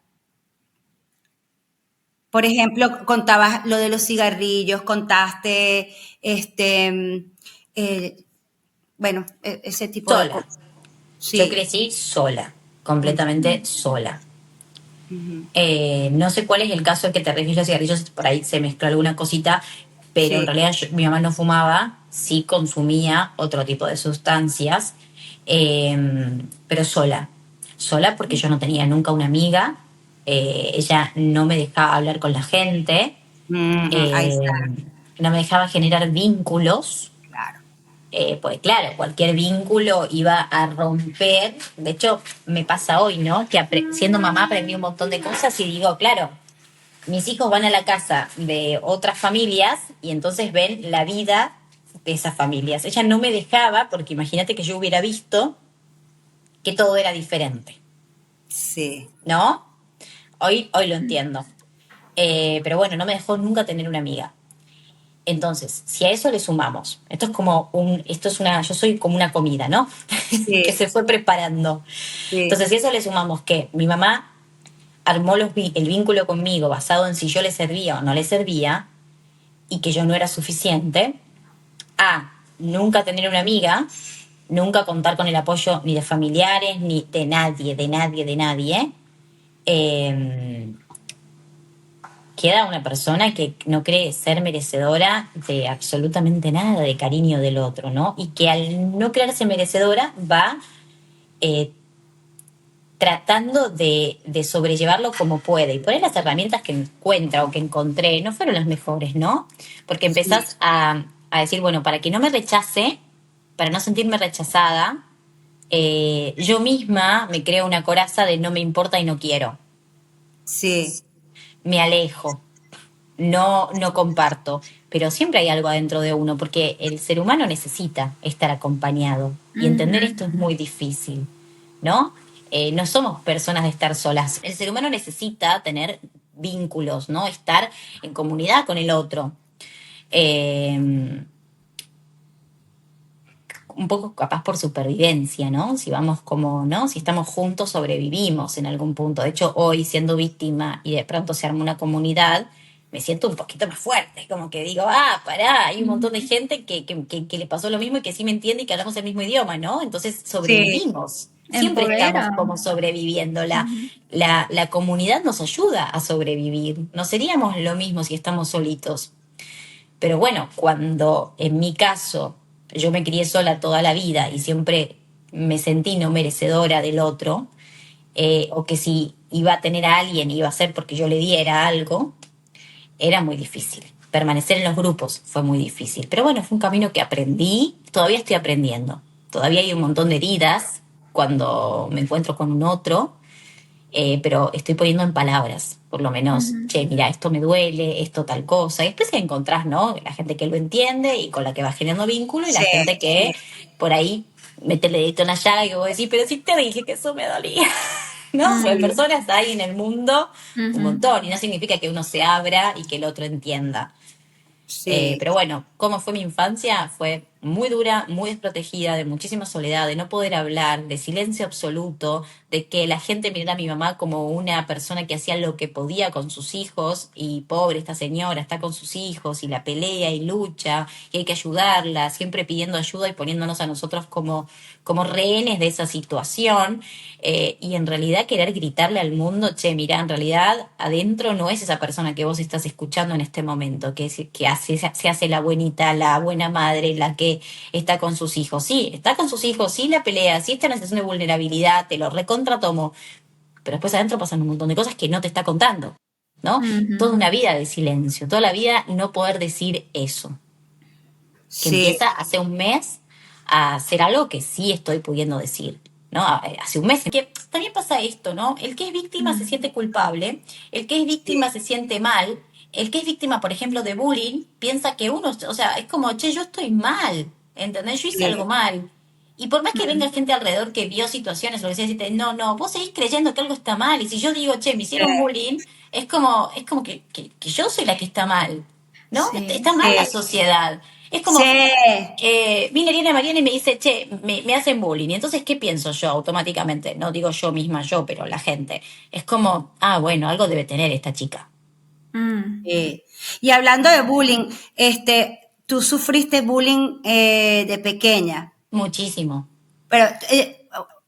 Por ejemplo, contabas lo de los cigarrillos, contaste, eh, bueno, ese tipo de Sola. cosas. Yo Sí. crecí sola, Mm, completamente sola. ujú. No sé cuál es el caso de que te refieres a los cigarrillos, por ahí se mezcló alguna cosita, pero en Sí. realidad mi mamá no fumaba, sí consumía otro tipo de sustancias, pero sola. Sola porque yo no tenía nunca una amiga, ella no me dejaba hablar con la gente, Ujú, ahí eh, está, no me dejaba generar vínculos, claro. pues claro, cualquier vínculo iba a romper. De hecho, me pasa hoy, ¿no? Que siendo mamá aprendí un montón de cosas y digo, claro, mis hijos van a la casa de otras familias y entonces ven la vida de esas familias. Ella no me dejaba, porque imagínate que yo hubiera visto que todo era diferente, Sí, ¿no? Hoy lo entiendo. Pero bueno, no me dejó nunca tener una amiga. Entonces, si a eso le sumamos, yo soy como una comida, ¿no? Que sí, se fue preparando. sí, Entonces, si a eso le sumamos que mi mamá armó el vínculo conmigo basado en si yo le servía o no le servía, y que yo no era suficiente, a nunca tener una amiga, nunca contar con el apoyo ni de familiares, ni de nadie, de nadie, de nadie, eh, queda una persona que no cree ser merecedora de absolutamente nada de cariño del otro, ¿no? Y que al no creerse merecedora va eh, tratando de sobrellevarlo como puede. Y por ahí las herramientas que encuentra o que encontré no fueron las mejores, ¿no? Porque sí, empezás a decir, bueno, para que no me rechace, para no sentirme rechazada, yo misma me creo una coraza de no me importa y no quiero. sí, Me alejo, no comparto. Pero siempre hay algo adentro de uno, porque el ser humano necesita estar acompañado. Y entender Ujú. esto es muy difícil, ¿no? No somos personas de estar solas. El ser humano necesita tener vínculos, ¿no? Estar en comunidad con el otro. Eh, un poco capaz por supervivencia, ¿no? Si vamos como, ¿no? Si estamos juntos, sobrevivimos en algún punto. De hecho, hoy siendo víctima y de pronto se arma una comunidad, me siento un poquito más fuerte. Es como que digo, pará, hay un montón de gente que le pasó lo mismo y que sí me entiende y que hablamos el mismo idioma, ¿no? Entonces sí, sobrevivimos. Siempre estamos Empodera. como sobreviviendo. Ujú. La comunidad nos ayuda a sobrevivir. No seríamos lo mismo si estamos solitos. Pero bueno, cuando en mi caso yo me crié sola toda la vida y siempre me sentí no merecedora del otro, o que si iba a tener a alguien iba a ser porque yo le diera algo, era muy difícil. Permanecer en los grupos fue muy difícil. Pero bueno, fue un camino que aprendí, todavía estoy aprendiendo. Todavía hay un montón de heridas cuando me encuentro con un otro, pero estoy poniendo en palabras, por lo menos, Ujú. che, mira, esto me duele, esto tal cosa. Y después encontrás, ¿no? La gente que lo entiende y con la que va generando vínculo y la sí, gente sí, que por ahí mete el dedito en la llaga y vos decís, pero si te dije que eso me dolía. ¿No? Porque Mm, sí, personas hay en el mundo un ujú. montón y no significa que uno se abra y que el otro entienda. sí, Pero bueno, ¿cómo fue mi infancia? Fue muy dura, muy desprotegida, de muchísima soledad, de no poder hablar, de silencio absoluto, de que la gente mirara a mi mamá como una persona que hacía lo que podía con sus hijos y pobre esta señora está con sus hijos y la pelea y lucha y hay que ayudarla, siempre pidiendo ayuda y poniéndonos a nosotros como rehenes de esa situación. Y en realidad querer gritarle al mundo, che, mira, en realidad adentro no es esa persona que vos estás escuchando en este momento, se hace la buenita, la buena madre, la que está con sus hijos. Sí, está con sus hijos, sí la pelea, sí está en una situación de vulnerabilidad, te lo recontra tomo, pero después adentro pasan un montón de cosas que no te está contando, ¿no? Toda Ujú. una vida de silencio, toda la vida no poder decir eso, que sí, empieza hace un mes a hacer algo que sí estoy pudiendo decir, ¿no? Hace un mes. Que también pasa esto, ¿no? El que es víctima se siente culpable, el que es víctima sí, se siente mal, el que es víctima, por ejemplo, de bullying, piensa que uno, o sea, es como, che, yo estoy mal, ¿entendés? Yo hice algo sí, mal. Y por más que venga Mm. gente alrededor que vio situaciones, o lo que sea, decirte, no, no, vos seguís creyendo que algo está mal. Y si yo digo, che, me hicieron sí, bullying, es como que yo soy la que está mal, ¿no? Sí. Está mal la sí, sociedad. Es como, sí, viene Ariana Mariana y me dice, che, me hacen bullying. Y entonces, ¿qué pienso yo automáticamente? No digo yo misma, yo, pero la gente. Es como, bueno, algo debe tener esta chica. Mm. sí. Y hablando de bullying, tú sufriste bullying de pequeña, Muchísimo. pero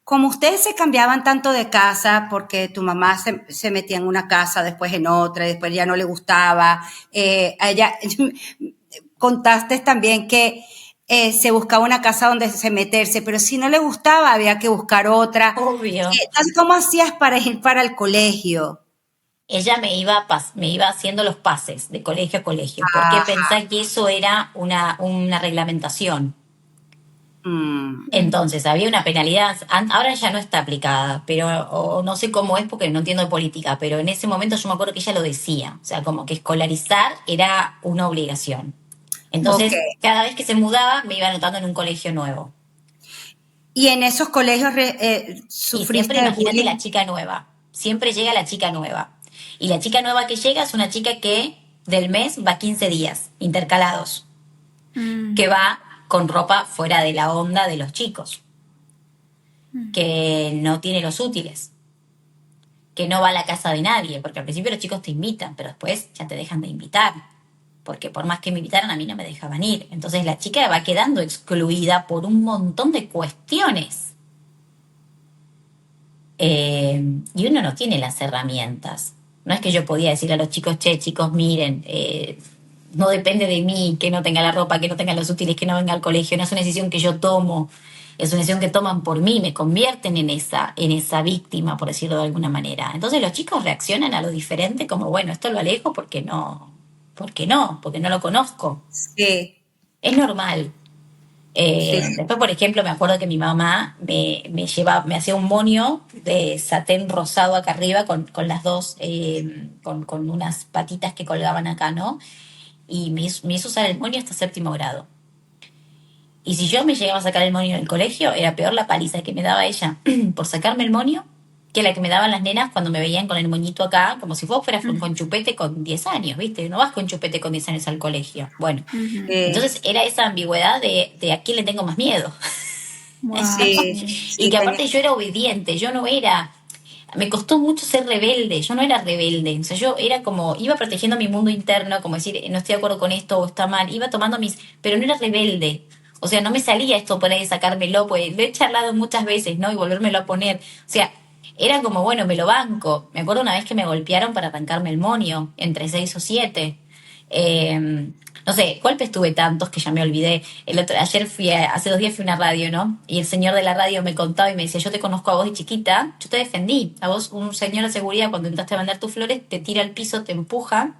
como ustedes se cambiaban tanto de casa, porque tu mamá se metía en una casa, después en otra, y después ya no le gustaba, a ella, contaste también que se buscaba una casa donde se meterse, pero si no le gustaba había que buscar otra. Obvio. Entonces, ¿cómo hacías para ir para el colegio? Ella me iba haciendo los pases de colegio a colegio, porque Ajá, pensé que eso era una reglamentación. Entonces, había una penalidad, ahora ya no está aplicada, pero o no sé cómo es porque no entiendo de política, pero en ese momento yo me acuerdo que ella lo decía, o sea, como que escolarizar era una obligación. Ok. Entonces, cada vez que se mudaba, me iba anotando en un colegio nuevo. ¿Y en esos colegios Y siempre sufriste de imagínate la bullying? chica nueva, siempre llega la chica nueva. Y la chica nueva que llega es una chica que del mes va 15 días, intercalados, que Mm, va con ropa fuera de la onda de los chicos, que no tiene los útiles, que no va a la casa de nadie, porque al principio los chicos te invitan, pero después ya te dejan de invitar, porque por más que me invitaran a mí no me dejaban ir. Entonces la chica va quedando excluida por un montón de cuestiones. Y uno no tiene las herramientas. No es que yo podía decirle a los chicos, che, chicos, miren, no depende de mí que no tenga la ropa, que no tenga los útiles, que no venga al colegio, no es una decisión que yo tomo, es una decisión que toman por mí, me convierten en esa víctima, por decirlo de alguna manera. Entonces los chicos reaccionan a lo diferente como, bueno, esto lo alejo porque no lo conozco. Sí, Es normal. sí. Después, por ejemplo, me acuerdo que mi mamá me hacía un moño de satén rosado acá arriba con las dos, con unas patitas que colgaban acá, ¿no? Y me hizo usar el moño hasta séptimo grado. Y si yo me llegaba a sacar el moño del colegio, era peor la paliza que me daba ella por sacarme el moño que la que me daban las nenas cuando me veían con el moñito acá, como si vos fueras con chupete con 10 años, ¿viste? No vas con chupete con 10 años al colegio. Bueno, entonces era esa ambigüedad de a quién le tengo más miedo. wow. Sí, Y sí, que aparte yo era obediente, yo no era, me costó mucho ser rebelde, yo no era rebelde, o sea, yo era como, iba protegiendo mi mundo interno, como decir, no estoy de acuerdo con esto o está mal, iba tomando pero no era rebelde, o sea, no me salía esto por ahí sacármelo, pues lo he charlado muchas veces, ¿no? Y volvérmelo a poner, o sea, era como, bueno, me lo banco, me acuerdo una vez que me golpearon para arrancarme el monio, entre 6 o 7. No sé, golpes tuve tantos que ya me olvidé. Ayer hace 2 días fui a una radio, ¿no? Y el señor de la radio me contaba y me decía, yo te conozco a vos de chiquita, yo te defendí. A vos un señor de seguridad cuando intentaste vender tus flores te tira al piso, te empuja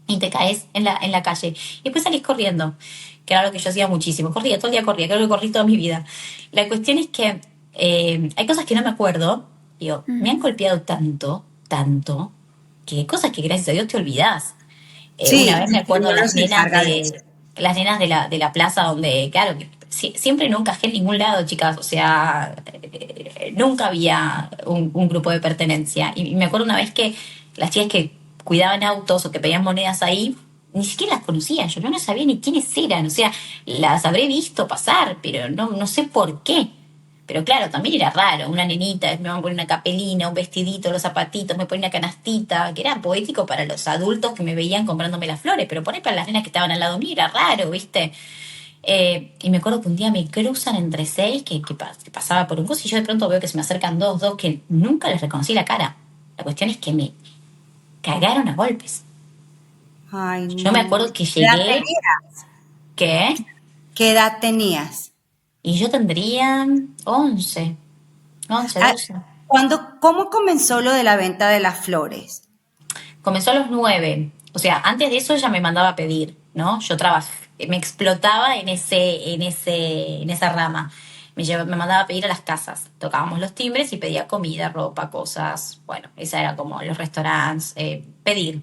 y te caes en la calle. Y después salís corriendo, que era lo que yo hacía muchísimo. Corría, todo el día corría, creo que corrí toda mi vida. La cuestión es que hay cosas que no me acuerdo. Digo, me han golpeado tanto, tanto, que hay cosas que gracias a Dios te olvidás. Una sí, vez me el acuerdo Señor se encarga de eso. las nenas de la plaza donde, claro, que siempre no encajé en ningún lado, chicas, o sea, nunca había un grupo de pertenencia. Y me acuerdo una vez que las chicas que cuidaban autos o que pedían monedas ahí, ni siquiera las conocía, yo no sabía ni quiénes eran, o sea, las habré visto pasar, pero no sé por qué. Pero claro, también era raro, una nenita, me van a poner una capelina, un vestidito, los zapatitos, me ponen una canastita, que era poético para los adultos que me veían comprándome las flores, pero por ahí para las nenas que estaban al lado mío era raro, ¿viste? Y me acuerdo que un día me cruzan entre 6, que pasaba por un coso, y yo de pronto veo que se me acercan dos que nunca les reconocí la cara. La cuestión es que me cagaron a golpes. Ay, Yo me no. acuerdo que ¿Qué edad llegué, tenías? ¿qué? ¿Qué edad tenías? Y yo tendría 11, Ah, 12. ¿cómo comenzó lo de la venta de las flores? Comenzó a los 9. O sea, antes de eso ella me mandaba a pedir, ¿no? Yo trabajé, me explotaba en esa rama. Me mandaba a pedir a las casas. Tocábamos los timbres y pedía comida, ropa, cosas. Bueno, esa era como los restaurantes, pedir.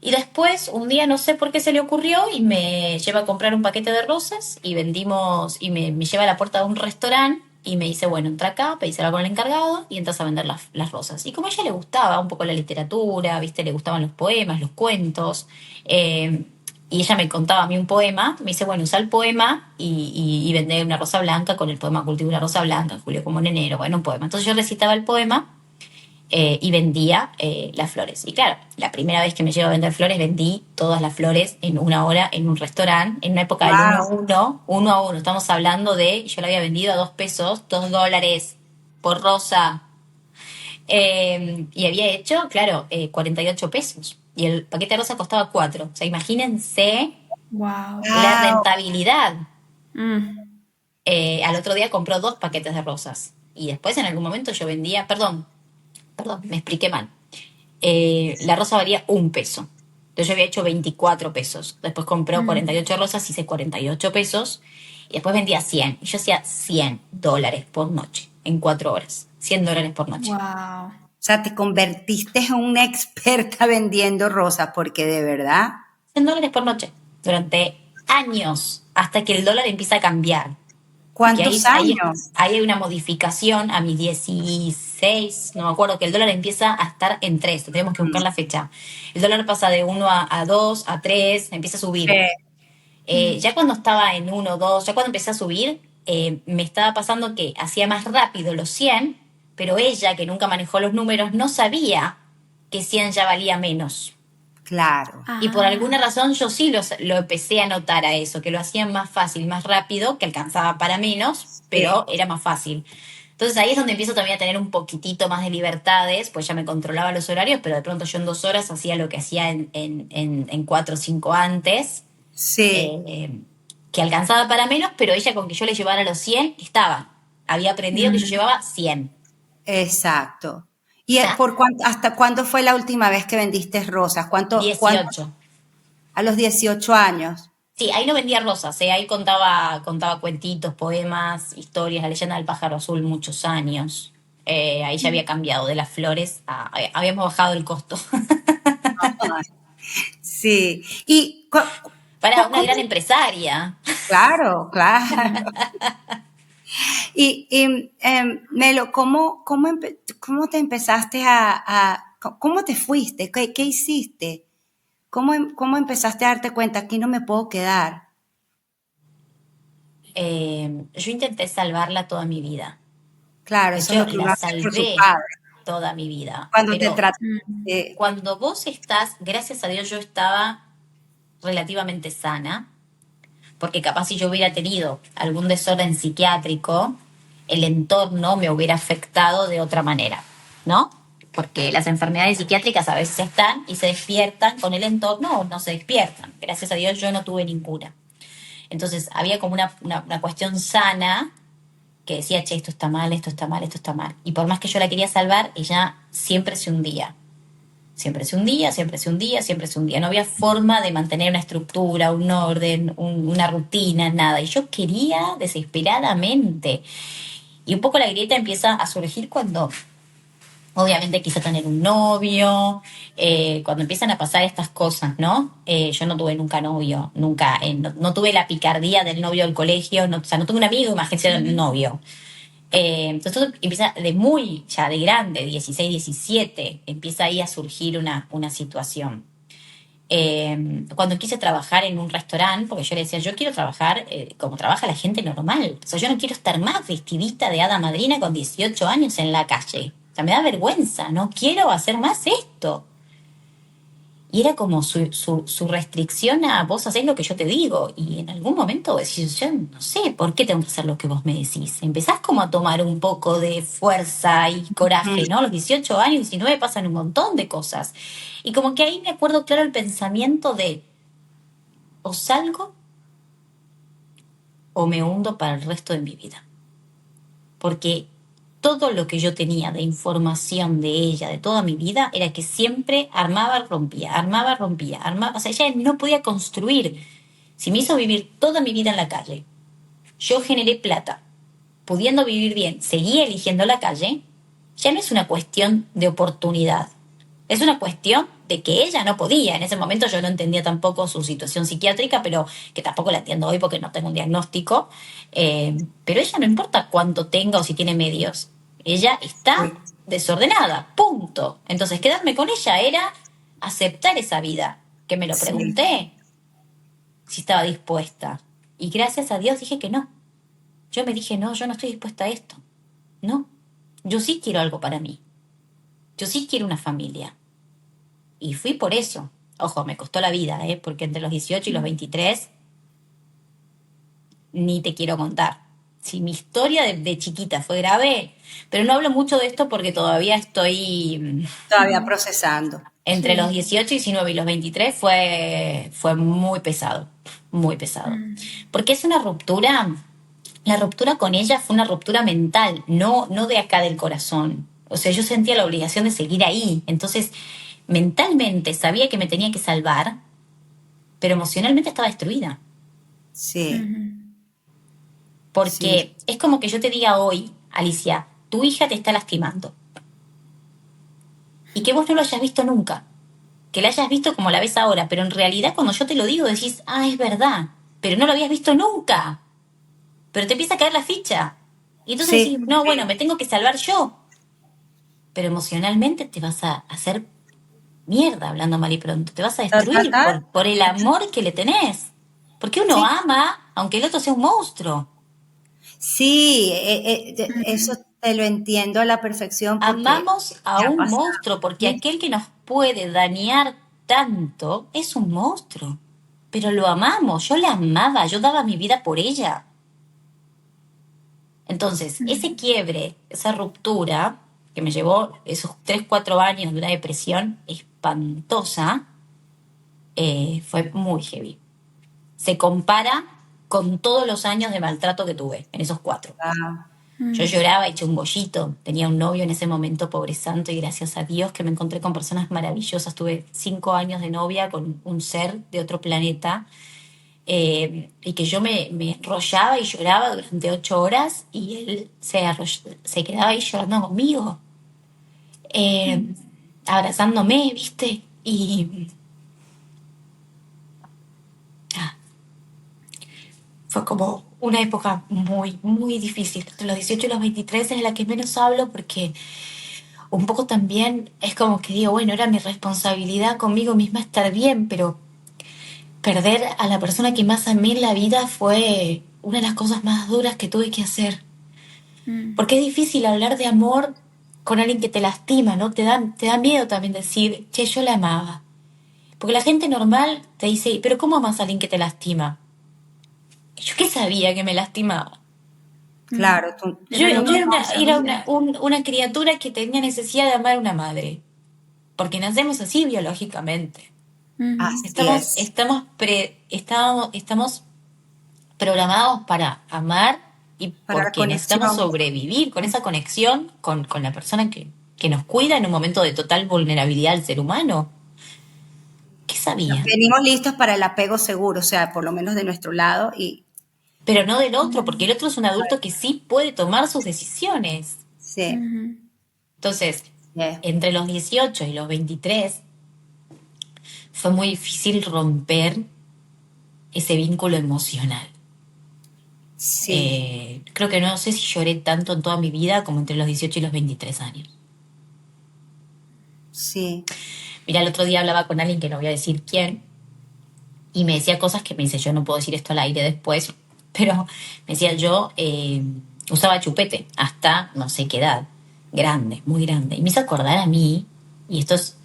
Y después, un día no sé por qué se le ocurrió y me lleva a comprar un paquete de rosas y vendimos, y me lleva a la puerta de un restaurante y me dice, bueno, entra acá, pedísela con el encargado y entras a vender las rosas. Y como a ella le gustaba un poco la literatura, viste, le gustaban los poemas, los cuentos, y ella me contaba a mí un poema, me dice, bueno, usa el poema y vende una rosa blanca con el poema Cultivo una rosa blanca, en julio como en enero, bueno, un poema. Entonces yo recitaba el poema y vendía las flores. Y claro, la primera vez que me llevo a vender flores, vendí todas las flores en una hora en un restaurante, en una época del Wow. 1 a 1. Estamos hablando yo la había vendido a 2 pesos, $2 por rosa. Y había hecho, claro, 48 pesos. Y el paquete de rosa costaba 4. O sea, imagínense Wow. la Wow. rentabilidad. Mm, Al otro día compró 2 paquetes de rosas. Y después en algún momento yo vendía, perdón, me expliqué mal. La rosa valía 1 peso. Entonces yo había hecho 24 pesos. Después compró mm, 48 rosas, hice 48 pesos. Y después vendía 100. Y yo hacía $100 por noche, en 4 horas. $100 por noche. Wow. O sea, te convertiste en una experta vendiendo rosas, porque de verdad, $100 por noche. Durante años, hasta que el dólar empieza a cambiar. Que ahí, ¿cuántos ahí, años? ahí hay una modificación a mis 16, no me acuerdo, que el dólar empieza a estar en 3, tenemos que buscar la fecha. El dólar pasa de 1 a 2, a 3, empieza a subir. Ya cuando estaba en 1, 2, ya cuando empecé a subir, me estaba pasando que hacía más rápido los 100, pero ella, que nunca manejó los números, no sabía que 100 ya valía menos. Claro. Y por alguna Ah, razón yo sí lo empecé a notar a eso, que lo hacían más fácil, más rápido, que alcanzaba para menos, Sí. pero era más fácil. Entonces ahí es donde empiezo también a tener un poquitito más de libertades, pues ya me controlaba los horarios, pero de pronto yo en 2 horas hacía lo que hacía en 4 o 5 antes, Sí, eh, que alcanzaba para menos, pero ella con que yo le llevara los 100 estaba. Había aprendido que yo mm. llevaba 100. exacto. ¿Y Ya, hasta cuándo fue la última vez que vendiste rosas? ¿Cuánto? 18. A los 18 años. Sí, ahí no vendía rosas, ahí contaba cuentitos, poemas, historias, la leyenda del pájaro azul, muchos años. Ahí ya había cambiado de las flores, habíamos bajado el costo. Ay, sí. Y Para una ¿cómo? gran empresaria. Claro, claro. Melo, ¿cómo te empezaste cómo te fuiste? ¿Qué hiciste? ¿Cómo empezaste a darte cuenta? Aquí no me puedo quedar. Yo intenté salvarla toda mi vida. Claro, De eso es hecho, lo que la uno hace por su salvé padre. toda mi vida. Cuando te Pero trata Mm, de... cuando vos estás, gracias a Dios, yo estaba relativamente sana, porque capaz si yo hubiera tenido algún desorden psiquiátrico, el entorno me hubiera afectado de otra manera, ¿no? Porque las enfermedades psiquiátricas a veces están y se despiertan con el entorno o no se despiertan. Gracias a Dios yo no tuve ninguna. Entonces había como una cuestión sana que decía, che, esto está mal, esto está mal, esto está mal. Y por más que yo la quería salvar, ella siempre se hundía. Siempre se hundía, siempre se hundía, siempre se hundía. No había forma de mantener una estructura, un orden, una rutina, nada. Y yo quería desesperadamente. Y un poco la grieta empieza a surgir cuando obviamente quise tener un novio, cuando empiezan a pasar estas cosas, ¿no? Yo no tuve nunca novio, nunca, no tuve la picardía del novio del colegio, no, o sea, no tuve un amigo, imagínate un novio. Entonces todo empieza de muy, ya de grande, 16, 17, empieza ahí a surgir una situación. Cuando quise trabajar en un restaurante, porque yo le decía, yo quiero trabajar como trabaja la gente normal. O sea, yo no quiero estar más vestidita de hada madrina con 18 años en la calle. O sea, me da vergüenza, no quiero hacer más esto. Y era como su restricción a vos hacés lo que yo te digo. Y en algún momento decís, yo no sé por qué tengo que hacer lo que vos me decís. Empezás como a tomar un poco de fuerza y coraje, ¿no? A los 18 años, 19 pasan un montón de cosas. Y como que ahí me acuerdo claro el pensamiento de o salgo o me hundo para el resto de mi vida. Porque todo lo que yo tenía de información de ella, de toda mi vida, era que siempre armaba, rompía, armaba. O sea, ella no podía construir. Si me hizo vivir toda mi vida en la calle, yo generé plata, pudiendo vivir bien, seguí eligiendo la calle, ya no es una cuestión de oportunidad. Es una cuestión de que ella no podía. En ese momento yo no entendía tampoco su situación psiquiátrica, pero que tampoco la entiendo hoy porque no tengo un diagnóstico. Pero ella no importa cuánto tenga o si tiene medios. Ella está desordenada, punto. Entonces quedarme con ella era aceptar esa vida, que me lo Sí, pregunté si estaba dispuesta. Y gracias a Dios dije que no. Yo me dije, no, yo no estoy dispuesta a esto. No, yo sí quiero algo para mí. Yo sí quiero una familia. Y fui por eso. Ojo, me costó la vida, ¿eh? Porque entre los 18 y los 23 ni te quiero contar. Si mi historia de chiquita fue grave, pero no hablo mucho de esto porque todavía estoy todavía procesando. entre los sí. 18, 19 y los 23 fue muy pesado, muy pesado. Mm, Porque es una ruptura, la ruptura con ella fue una ruptura mental, no de acá del corazón. O sea, yo sentía la obligación de seguir ahí. Entonces, mentalmente sabía que me tenía que salvar, pero emocionalmente estaba destruida. Sí. ujú. Sí, Porque es como que yo te diga hoy, Alicia, tu hija te está lastimando. Y que vos no lo hayas visto nunca. Que la hayas visto como la ves ahora. Pero en realidad cuando yo te lo digo decís, ah, es verdad. Pero no lo habías visto nunca. Pero te empieza a caer la ficha. Y entonces sí, decís, no, bueno, me tengo que salvar yo. Pero emocionalmente te vas a hacer mierda, hablando mal y pronto. Te vas a destruir total. por el amor que le tenés. Porque uno Sí, ama, aunque el otro sea un monstruo. sí, eso Ujú. te lo entiendo a la perfección porque Amamos a me ha un pasado. monstruo, porque Sí, aquel que nos puede dañar tanto es un monstruo. Pero lo amamos, yo la amaba, yo daba mi vida por ella. Entonces, ese quiebre, esa ruptura, que me llevó esos 3 4 años de una depresión espantosa, fue muy heavy. Se compara con todos los años de maltrato que tuve en esos 4. ah, Yo Mm. lloraba hecho un bollito. Tenía un novio en ese momento, pobre santo, y gracias a Dios que me encontré con personas maravillosas. Tuve 5 años de novia con un ser de otro planeta, y que yo me enrollaba y lloraba durante 8 horas y él se quedaba ahí llorando conmigo, eh, abrazándome, ¿viste? Y ah, fue como una época muy, muy difícil. Entre los 18 y los 23 es la que menos hablo porque un poco también es como que digo, bueno, era mi responsabilidad conmigo misma estar bien, pero perder a la persona que más amé en la vida fue una de las cosas más duras que tuve que hacer. Mm. Porque es difícil hablar de amor con alguien que te lastima, ¿no? Te da miedo también decir, che, yo la amaba. Porque la gente normal te dice, pero ¿cómo amas a alguien que te lastima? Y yo qué sabía que me lastimaba. Mm. claro, tú Era lo Yo que era no era sabía. una criatura que tenía necesidad de amar a una madre. Porque nacemos así biológicamente. Ujú. así es. Estamos programados para amar y Para la porque necesitamos conexión. sobrevivir con esa conexión con la persona que nos cuida en un momento de total vulnerabilidad al ser humano. ¿Qué sabía? Venimos listos para el apego seguro, o sea, por lo menos de nuestro lado y Pero no del otro, porque Mm. el otro es un adulto que sí puede tomar sus decisiones. sí, Ujú. Entonces, sí, entre los 18 y los 23 fue muy difícil romper ese vínculo emocional. sí, Creo que no sé si lloré tanto en toda mi vida como entre los 18 y los 23 años. sí. Mira, el otro día hablaba con alguien que no voy a decir quién y me decía cosas que me dice, yo no puedo decir esto al aire después, pero me decía, yo usaba chupete hasta no sé qué edad, grande, muy grande. Y me hizo acordar a mí, y esto es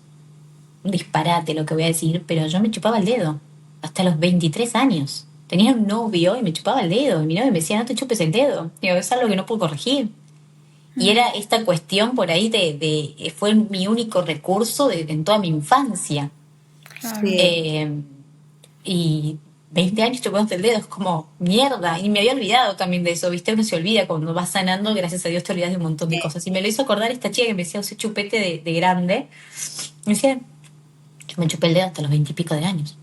un disparate lo que voy a decir, pero yo me chupaba el dedo hasta los 23 años. Tenía un novio y me chupaba el dedo. Y mi novio me decía, no te chupes el dedo. Digo, es algo que no puedo corregir. Y era Mm. esta cuestión por ahí fue mi único recurso en toda mi infancia. Claro. Sí, Eh, y 20 años chupándote el dedo es como mierda. Y me había olvidado también de eso, ¿viste? Uno se olvida cuando vas sanando, gracias a Dios te olvidas de un montón de sí. cosas. Y me lo hizo acordar esta chica que me decía, usé chupete de grande. Me decía, yo me chupé el dedo hasta los 20 y pico de años.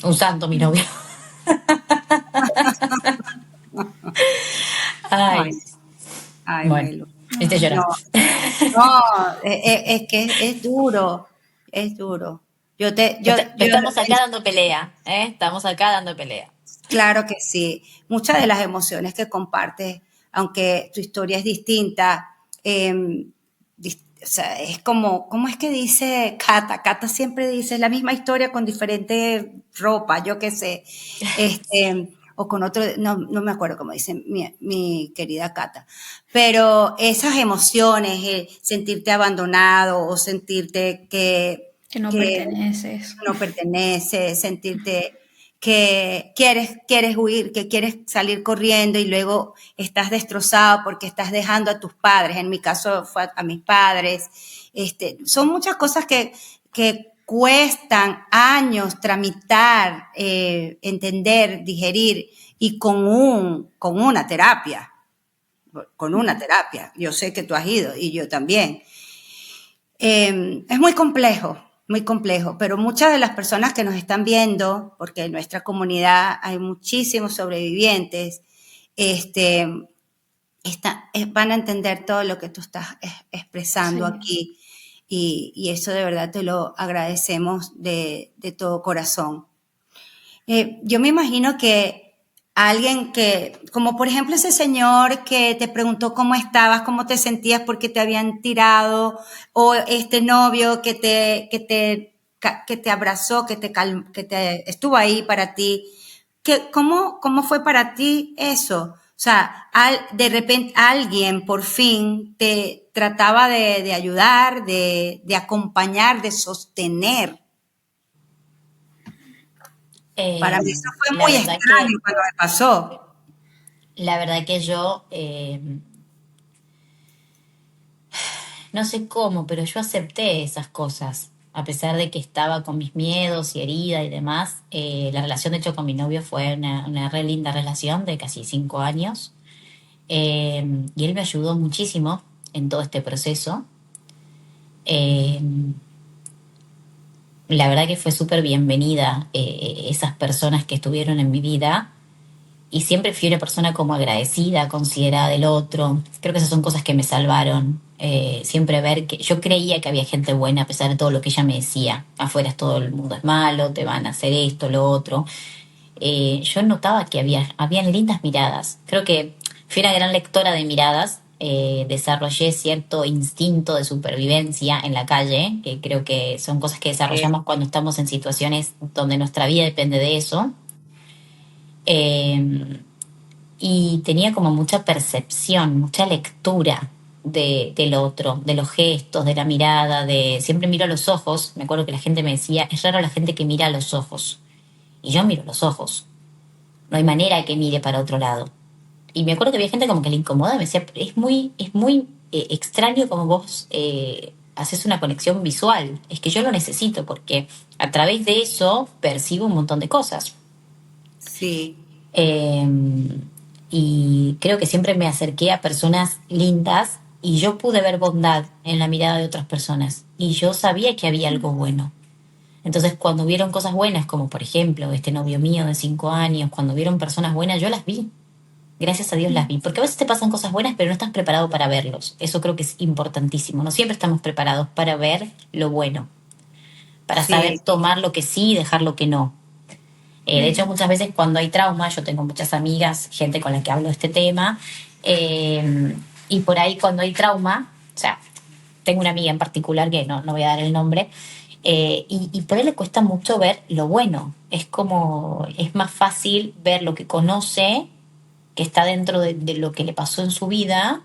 Un santo, mi novio. Ay, Ay, ay, bueno, Melo. viste No, llorar. no, es que es duro, es duro. Estamos acá dando pelea, ¿eh? Estamos acá dando pelea. claro que sí. Muchas de las emociones que compartes, aunque tu historia es distinta, o sea, es como, ¿cómo es que dice Cata? Cata siempre dice la misma historia con diferente ropa, yo qué sé. O con otro, no, no me acuerdo cómo dice mi querida Cata. Pero esas emociones, sentirte abandonado o sentirte Que no que perteneces. no perteneces, sentirte que quieres huir, que quieres salir corriendo y luego estás destrozado porque estás dejando a tus padres. En mi caso fue a mis padres. Son muchas cosas que cuestan años tramitar, entender, digerir y con una terapia. Yo sé que tú has ido y yo también. Es muy complejo, pero muchas de las personas que nos están viendo, porque en nuestra comunidad hay muchísimos sobrevivientes, este, van a entender todo lo que tú estás expresando Sí. aquí y eso de verdad te lo agradecemos de todo corazón. Yo me imagino que alguien que, como por ejemplo ese señor que te preguntó cómo estabas, cómo te sentías porque te habían tirado, o este novio que te abrazó, que te estuvo ahí para ti, ¿cómo fue para ti eso? O sea, de repente alguien por fin te trataba de ayudar, de acompañar, de sostener. Para mí eso fue La muy verdad extraño que, cuando me pasó. la verdad que yo, no sé cómo, pero yo acepté esas cosas. A pesar de que estaba con mis miedos y herida y demás, la relación de hecho con mi novio fue una re linda relación de casi 5 años. Y él me ayudó muchísimo en todo este proceso. Eh, la verdad que fue súper bienvenida esas personas que estuvieron en mi vida y siempre fui una persona como agradecida, considerada del otro. Creo que esas son cosas que me salvaron. Siempre ver que yo creía que había gente buena a pesar de todo lo que ella me decía. Afuera todo el mundo es malo, te van a hacer esto, lo otro. Yo notaba que habían lindas miradas. Creo que fui una gran lectora de miradas. Desarrollé cierto instinto de supervivencia en la calle, que creo que son cosas que desarrollamos cuando estamos en situaciones donde nuestra vida depende de eso. Eh, y tenía como mucha percepción, mucha lectura del otro, de los gestos, de la mirada, de siempre miro a los ojos. Me acuerdo que la gente me decía, es raro la gente que mira a los ojos. Y yo miro los ojos. No hay manera que mire para otro lado. Y me acuerdo que había gente como que le incomoda, me decía, es muy extraño como vos haces una conexión visual. Es que yo lo necesito porque a través de eso percibo un montón de cosas. Sí, Eh, y creo que siempre me acerqué a personas lindas y yo pude ver bondad en la mirada de otras personas. Y yo sabía que había algo bueno. Entonces, cuando vieron cosas buenas, como por ejemplo este novio mío de 5 años, cuando vieron personas buenas, yo las vi. Gracias a Dios las vi. Porque a veces te pasan cosas buenas, pero no estás preparado para verlos. Eso creo que es importantísimo. No siempre estamos preparados para ver lo bueno, para saber sí, tomar lo que sí y dejar lo que no. De hecho, muchas veces cuando hay trauma, yo tengo muchas amigas, gente con la que hablo de este tema, y por ahí cuando hay trauma, o sea, tengo una amiga en particular que no voy a dar el nombre, y por ahí le cuesta mucho ver lo bueno. Es como, es más fácil ver lo que conoce, que está dentro de lo que le pasó en su vida,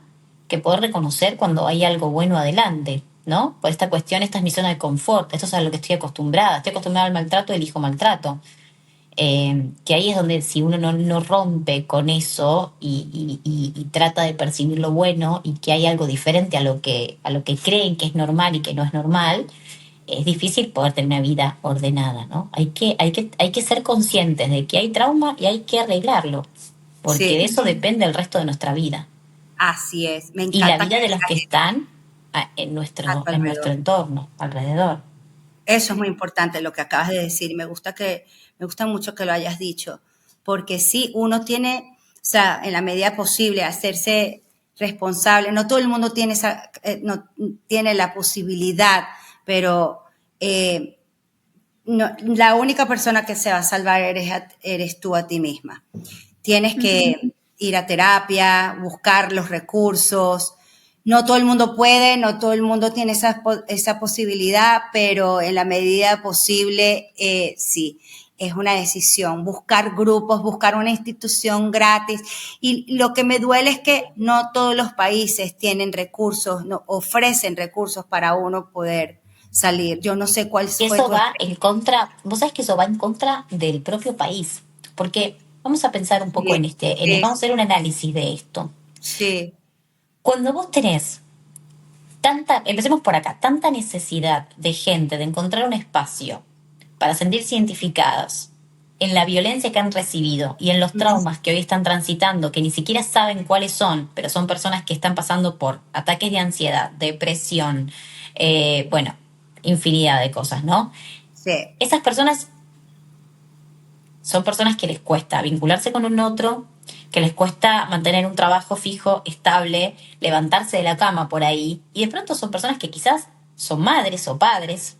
que poder reconocer cuando hay algo bueno adelante, ¿no? Por esta cuestión, esta es mi zona de confort, esto es a lo que estoy acostumbrada al maltrato, elijo maltrato. Que ahí es donde si uno no rompe con eso y trata de percibir lo bueno y que hay algo diferente a lo que creen que es normal y que no es normal, es difícil poder tener una vida ordenada, ¿no? Hay que ser conscientes de que hay trauma y hay que arreglarlo, porque de sí, eso depende el resto de nuestra vida así es. Me y la encanta que vida de los digas que eso están en a nuestro, tu en nuestro alrededor. entorno, alrededor. Eso es muy importante lo que acabas de decir. Me gusta mucho que lo hayas dicho, porque sí, uno tiene, o sea, en la medida posible, hacerse responsable. No todo el mundo tiene no tiene la posibilidad, pero eh, no, la única persona que se va a salvar eres tú a ti misma. Tienes Ujú. que ir a terapia, buscar los recursos. No todo el mundo puede, no todo el mundo tiene esa posibilidad, pero en la medida posible, sí, es una decisión. Buscar grupos, buscar una institución gratis. Y lo que me duele es que no todos los países tienen recursos, no, ofrecen recursos para uno poder salir. Yo no sé cuál Y fue eso tu va experiencia. en contra, vos sabés que eso va en contra del propio país, porque vamos a pensar un poco Sí, vamos a hacer un análisis de esto. sí, Cuando vos tenés empecemos por acá, tanta necesidad de gente de encontrar un espacio para sentirse identificadas en la violencia que han recibido y en los traumas que hoy están transitando, que ni siquiera saben cuáles son, pero son personas que están pasando por ataques de ansiedad, depresión, bueno, infinidad de cosas, ¿no? sí, Esas personas son personas que les cuesta vincularse con un otro, que les cuesta mantener un trabajo fijo, estable, levantarse de la cama por ahí, y de pronto son personas que quizás son madres o padres.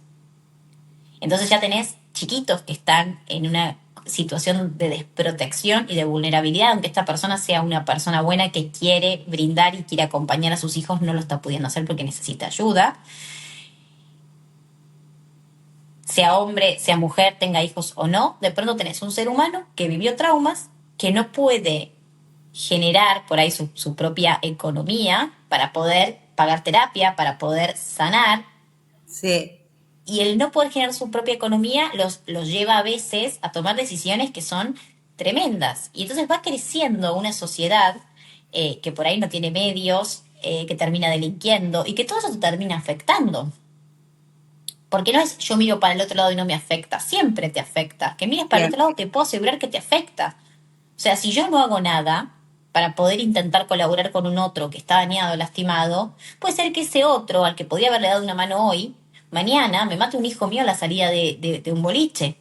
Entonces ya tenés chiquitos que están en una situación de desprotección y de vulnerabilidad, aunque esta persona sea una persona buena que quiere brindar y quiere acompañar a sus hijos, no lo está pudiendo hacer porque necesita ayuda. Sea hombre, sea mujer, tenga hijos o no, de pronto tenés un ser humano que vivió traumas, que no puede generar por ahí su propia economía para poder pagar terapia, para poder sanar. Sí. Y el no poder generar su propia economía los lleva a veces a tomar decisiones que son tremendas. Y entonces va creciendo una sociedad que por ahí no tiene medios, que termina delinquiendo y que todo eso te termina afectando. Porque no es yo miro para el otro lado y no me afecta, siempre te afecta. Que mires para el Bien. otro lado te puedo asegurar que te afecta. O sea, si yo no hago nada para poder intentar colaborar con un otro que está dañado, lastimado, puede ser que ese otro, al que podría haberle dado una mano hoy, mañana me mate un hijo mío a la salida de un boliche.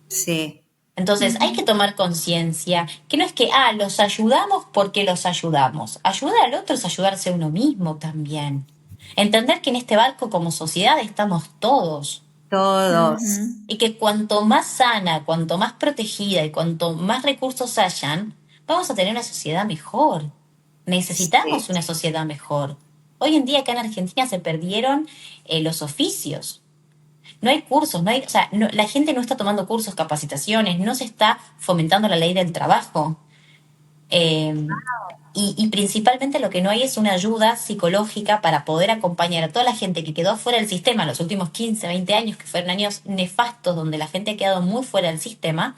Sí. Entonces hay que tomar conciencia que no es que, los ayudamos porque los ayudamos. Ayudar al otro es ayudarse a uno mismo también. Entender que en este barco como sociedad estamos todos. Todos. Y que cuanto más sana, cuanto más protegida y cuanto más recursos hayan, vamos a tener una sociedad mejor. Sí. Necesitamos una sociedad mejor. Hoy en día acá en Argentina se perdieron los oficios. No hay cursos, o sea, la gente no está tomando cursos, capacitaciones, no se está fomentando la ley del trabajo. Eh, y principalmente lo que no hay es una ayuda psicológica para poder acompañar a toda la gente que quedó fuera del sistema en los últimos 15, 20 años, que fueron años nefastos donde la gente ha quedado muy fuera del sistema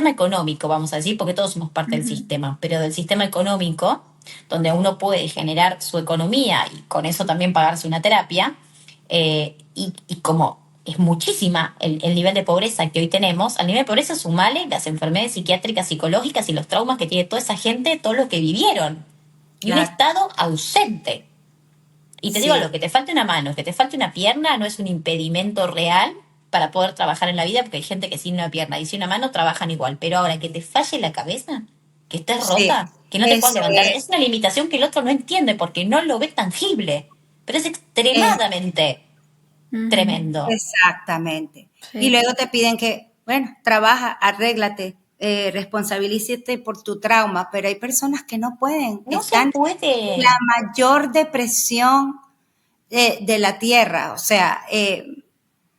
económico, vamos a decir, porque todos somos parte del sistema, pero del sistema económico, donde uno puede generar su economía y con eso también pagarse una terapia, y como es muchísima el nivel de pobreza que hoy tenemos, al nivel de pobreza sumale las enfermedades psiquiátricas, psicológicas y los traumas que tiene toda esa gente, todo lo que vivieron. Y un Claro. Estado ausente. Y te digo, Sí. lo que te falte una mano, que te falte una pierna, no es un impedimento real para poder trabajar en la vida, porque hay gente que sin una pierna y sin una mano trabajan igual. Pero ahora que te falle la cabeza, que estés Sí. rota, que no te puedas Eso levantar, es. es una limitación que el otro no entiende porque no lo ve tangible. Pero es Eh, extremadamente tremendo. Exactamente. Y Sí. luego te piden que, bueno, trabaja, arréglate, responsabilízate por tu trauma, pero hay personas que no pueden, No se están en la puede. mayor depresión de la tierra. O sea,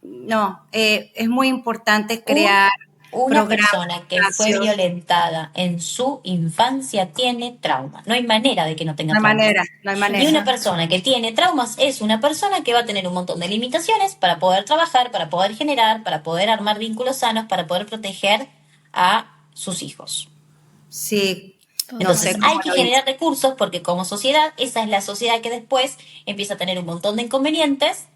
no, es muy importante Un, crear una programas, persona que fue espacios. violentada en su infancia tiene trauma. No hay manera de que no tenga No hay traumas. manera, no hay Y una manera. persona que tiene traumas es una persona que va a tener un montón de limitaciones para poder trabajar, para poder generar, para poder armar vínculos sanos, para poder proteger a sus hijos. Sí, no sé Entonces cómo hay Totalmente. que lo hice. generar recursos porque como sociedad, esa es la sociedad que después empieza a tener un montón de inconvenientes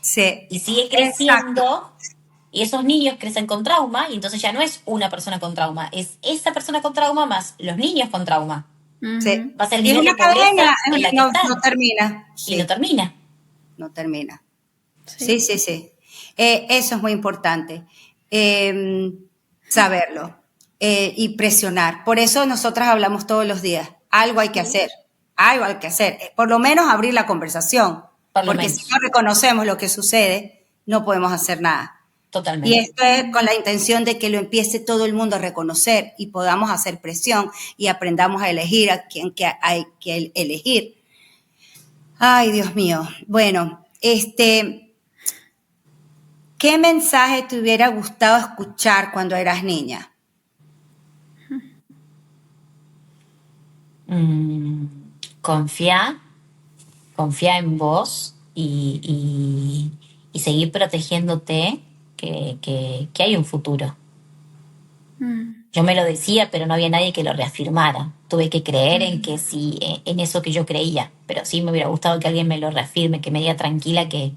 Sí, y sigue exacto. creciendo. Y esos niños crecen con trauma y entonces ya no es una persona con trauma, es esa persona con trauma más los niños con trauma. Sí. Va a ser el Es nivel una de pobreza cadena, en la que no, no están termina. y no Sí, termina. no termina. Sí, Sí. sí, sí. Eso es muy importante. eh, Saberlo y presionar. Por eso nosotras hablamos todos los días. Algo hay que Sí. hacer. Algo hay que hacer. Por lo menos abrir la conversación. Por lo Porque si no menos, reconocemos lo que sucede, no podemos hacer nada. Y totalmente. esto es con la intención de que lo empiece todo el mundo a reconocer y podamos hacer presión y aprendamos a elegir a quien que hay que elegir. Ay, Dios mío. Bueno, ¿qué mensaje te hubiera gustado escuchar cuando eras niña? Mm, confía, confía en vos y seguir protegiéndote, que hay un futuro. Mm. Yo me lo decía, pero no había nadie que lo reafirmara. Tuve que creer en que sí, en eso que yo creía. Pero sí me hubiera gustado que alguien me lo reafirme, que me diga tranquila que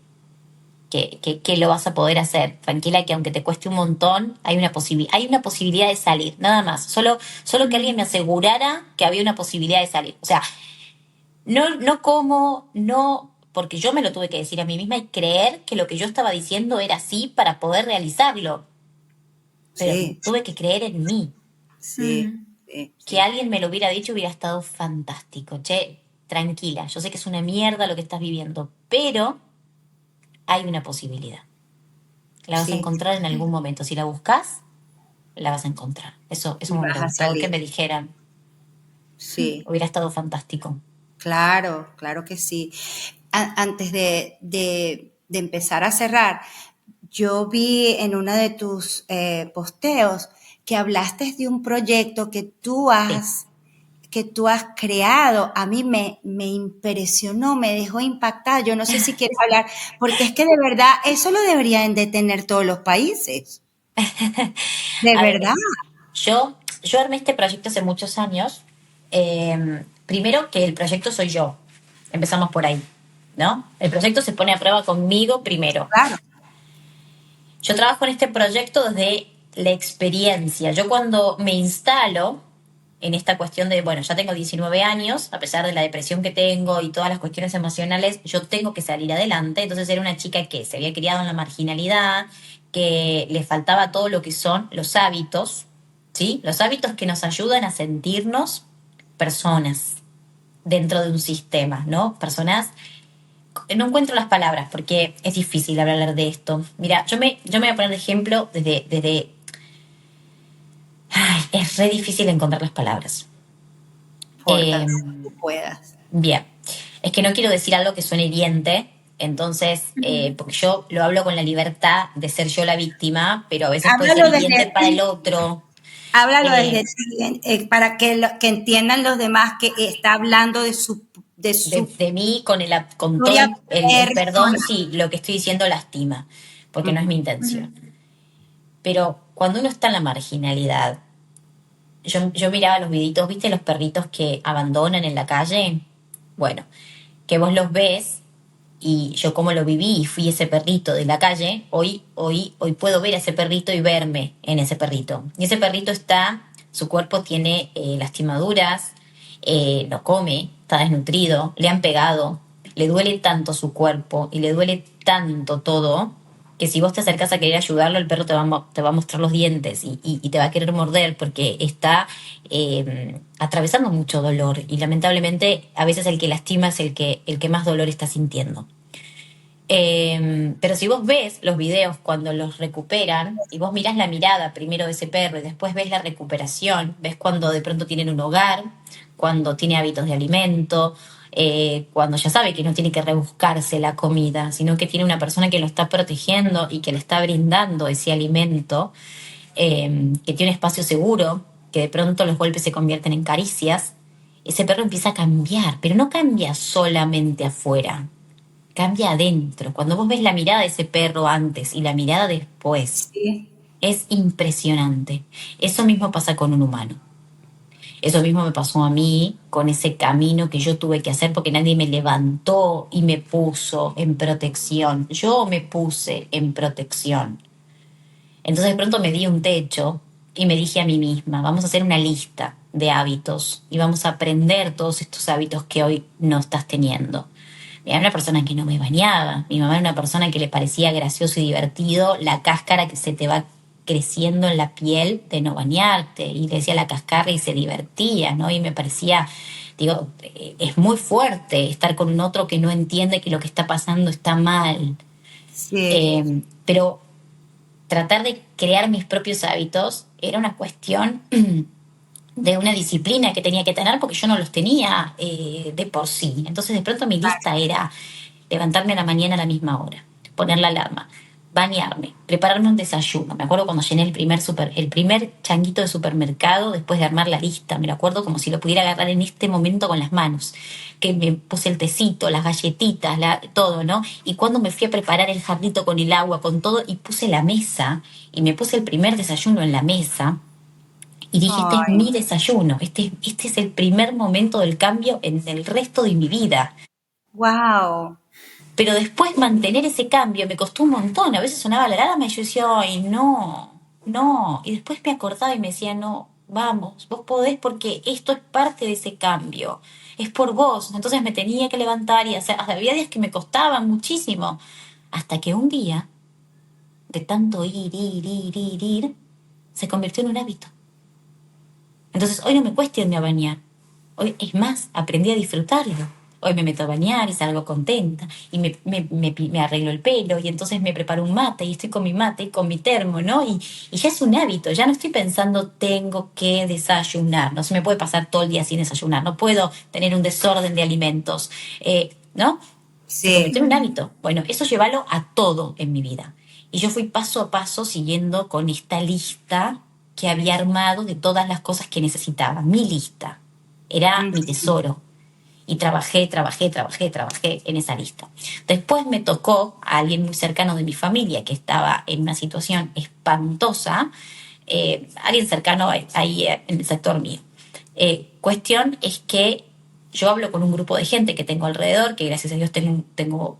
lo vas a poder hacer. Tranquila que aunque te cueste un montón, hay una posibilidad de salir, nada más. Solo que alguien me asegurara que había una posibilidad de salir. O sea, no porque yo me lo tuve que decir a mí misma y creer que lo que yo estaba diciendo era así para poder realizarlo. Pero Sí, tuve que creer en mí. Sí, sí, Que sí. alguien me lo hubiera dicho hubiera estado fantástico. Che, tranquila, yo sé que es una mierda lo que estás viviendo, pero hay una posibilidad. La vas a Sí, encontrar en algún momento. Si la buscas, la vas a encontrar. Eso me vas hubiera a gustado que salir. me dijeran. Sí, Hubiera estado fantástico. claro, claro que sí. Antes de empezar a cerrar, yo vi en uno de tus posteos que hablaste de un proyecto Sí. que tú has creado. A mí me impresionó, me dejó impactada. Yo no sé si quieres hablar, porque es que de verdad eso lo deberían de tener todos los países. De A ver, verdad. yo armé este proyecto hace muchos años. Primero que el proyecto soy yo. Empezamos por ahí, ¿no? El proyecto se pone a prueba conmigo primero. Claro. Yo trabajo en este proyecto desde la experiencia. Yo cuando me instalo en esta cuestión de, bueno, ya tengo 19 años, a pesar de la depresión que tengo y todas las cuestiones emocionales, yo tengo que salir adelante. Entonces era una chica que se había criado en la marginalidad, que le faltaba todo lo que son los hábitos, ¿sí? Los hábitos que nos ayudan a sentirnos personas dentro de un sistema, ¿no? Personas, no encuentro las palabras porque es difícil hablar de esto. Mira, yo me voy a poner de ejemplo ay, es re difícil encontrar las palabras. Importa, Eh, que puedas. Bien, es que no quiero decir algo que suene hiriente, entonces, Ujú. porque yo lo hablo con la libertad de ser yo la víctima, pero a veces puede ser Háblalo hiriente desde para el ti. otro. Háblalo Eh, desde ti, para que entiendan los demás que está hablando de su de mí, con todo historia el perdón, personal. si lo que estoy diciendo lastima, porque no es mi Ujú. intención. Ujú. Pero cuando uno está en la marginalidad, yo miraba los videitos, ¿viste los perritos que abandonan en la calle? Bueno, que vos los ves y yo como lo viví y fui ese perrito de la calle, hoy puedo ver a ese perrito y verme en ese perrito. Y ese perrito su cuerpo tiene lastimaduras, no come, está desnutrido, le han pegado, le duele tanto su cuerpo y le duele tanto todo que si vos te acercás a querer ayudarlo, el perro te va a mostrar los dientes y te va a querer morder porque está atravesando mucho dolor y lamentablemente a veces el que lastima es el que más dolor está sintiendo. Pero si vos ves los videos cuando los recuperan y vos mirás la mirada primero de ese perro y después ves la recuperación, ves cuando de pronto tienen un hogar, cuando tiene hábitos de alimento, cuando ya sabe que no tiene que rebuscarse la comida, sino que tiene una persona que lo está protegiendo y que le está brindando ese alimento, que tiene un espacio seguro, que de pronto los golpes se convierten en caricias, ese perro empieza a cambiar, pero no cambia solamente afuera, cambia adentro. Cuando vos ves la mirada de ese perro antes y la mirada después, Sí. es impresionante. Eso mismo pasa con un humano. Eso mismo me pasó a mí con ese camino que yo tuve que hacer porque nadie me levantó y me puso en protección. Yo me puse en protección. Entonces de pronto me di un techo y me dije a mí misma, vamos a hacer una lista de hábitos y vamos a aprender todos estos hábitos que hoy no estás teniendo. Era una persona que no me bañaba. Mi mamá era una persona que le parecía gracioso y divertido la cáscara que se te va creciendo en la piel de no bañarte. Y le decía la cascara y se divertía, ¿no? Y me parecía, digo, es muy fuerte estar con un otro que no entiende que lo que está pasando está mal. Sí. Pero tratar de crear mis propios hábitos era una cuestión de una disciplina que tenía que tener porque yo no los tenía de por sí. Entonces de pronto mi lista era levantarme a la mañana a la misma hora, poner la alarma, bañarme, prepararme un desayuno. Me acuerdo cuando llené el primer changuito de supermercado después de armar la lista. Me lo acuerdo como si lo pudiera agarrar en este momento con las manos. Que me puse el tecito, las galletitas, todo, ¿no? Y cuando me fui a preparar el jarrito con el agua, con todo, y puse la mesa, y me puse el primer desayuno en la mesa, y dije, este es Ay, mi desayuno, este es el primer momento del cambio en el resto de mi vida. wow. Pero después mantener ese cambio me costó un montón. A veces sonaba la alarma y yo decía, ay, no, no. Y después me acordaba y me decía, no, vamos, vos podés porque esto es parte de ese cambio. Es por vos. Entonces me tenía que levantar y hacer. Hasta había días que me costaban muchísimo. Hasta que un día, de tanto ir, se convirtió en un hábito. Entonces hoy no me cuesta irme a bañar. Hoy, es más, aprendí a disfrutarlo. Hoy me meto a bañar y salgo contenta y me arreglo el pelo y entonces me preparo un mate y estoy con mi mate y con mi termo, ¿no? Y ya es un hábito, ya no estoy pensando tengo que desayunar, no se me puede pasar todo el día sin desayunar, no puedo tener un desorden de alimentos, ¿no? Se convirtió en un Sí, hábito. Bueno, eso llévalo a todo en mi vida. Y yo fui paso a paso siguiendo con esta lista que había armado de todas las cosas que necesitaba, mi lista. Era mi sí, tesoro y trabajé en esa lista. Después me tocó a alguien muy cercano de mi familia que estaba en una situación espantosa, alguien cercano ahí en el sector mío. Cuestión es que yo hablo con un grupo de gente que tengo alrededor, que gracias a Dios tengo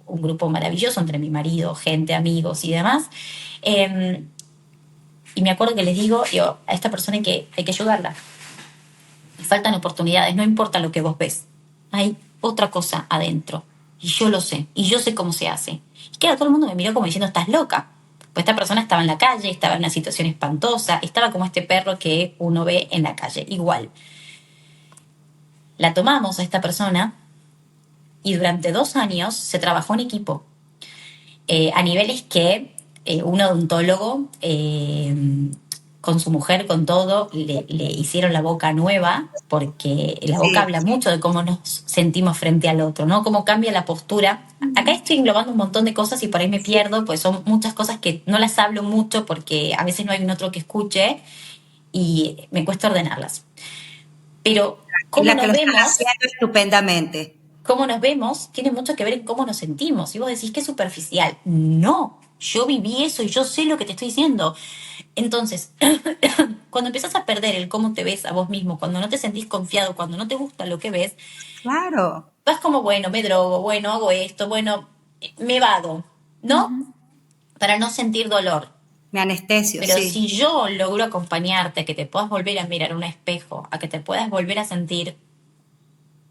un grupo maravilloso entre mi marido, gente, amigos y demás. Eh, y me acuerdo que les digo, yo, a esta persona hay que ayudarla. Y faltan oportunidades, no importa lo que vos ves. Hay otra cosa adentro. Y yo lo sé. Y yo sé cómo se hace. Y claro, todo el mundo me miró como diciendo, estás loca. Pues esta persona estaba en la calle, estaba en una situación espantosa, estaba como este perro que uno ve en la calle. Igual. La tomamos a esta persona y durante 2 años se trabajó en equipo. A niveles que un odontólogo con su mujer, con todo, le hicieron la boca nueva, porque la boca sí. habla mucho de cómo nos sentimos frente al otro, ¿no? Cómo cambia la postura. Acá estoy englobando un montón de cosas y por ahí me pierdo, pues son muchas cosas que no las hablo mucho porque a veces no hay un otro que escuche y me cuesta ordenarlas. Pero Y cómo la que nos lo están vemos, haciendo estupendamente. cómo nos vemos tiene mucho que ver en cómo nos sentimos. Y vos decís que es superficial. No, yo viví eso y yo sé lo que te estoy diciendo. Entonces, cuando empiezas a perder el cómo te ves a vos mismo, cuando no te sentís confiado, cuando no te gusta lo que ves, Claro, vas como, bueno, me drogo, bueno, hago esto, bueno, me vado, ¿no? Ujú. Para no sentir dolor. me anestesio, Pero sí. si yo logro acompañarte a que te puedas volver a mirar un espejo, a que te puedas volver a sentir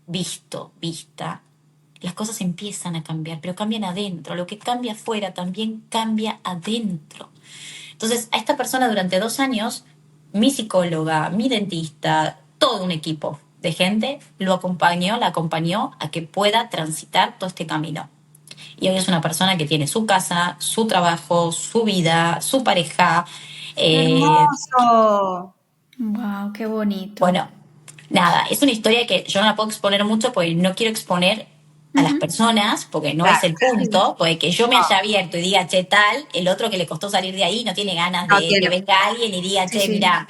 visto, vista, las cosas empiezan a cambiar, pero cambian adentro. Lo que cambia afuera también cambia adentro. Entonces, a esta persona durante 2 años, mi psicóloga, mi dentista, todo un equipo de gente la acompañó a que pueda transitar todo este camino. Y hoy es una persona que tiene su casa, su trabajo, su vida, su pareja. ¡Qué Eh, hermoso! Wow, qué bonito. bueno, nada, es una historia que yo no la puedo exponer mucho porque no quiero exponer a las Ujú. personas, porque no es Claro, el punto, porque que yo me no, haya abierto y diga, che, tal, el otro que le costó salir de ahí no tiene ganas no de que tiene. venga alguien y diga, Sí, che, sí. mira,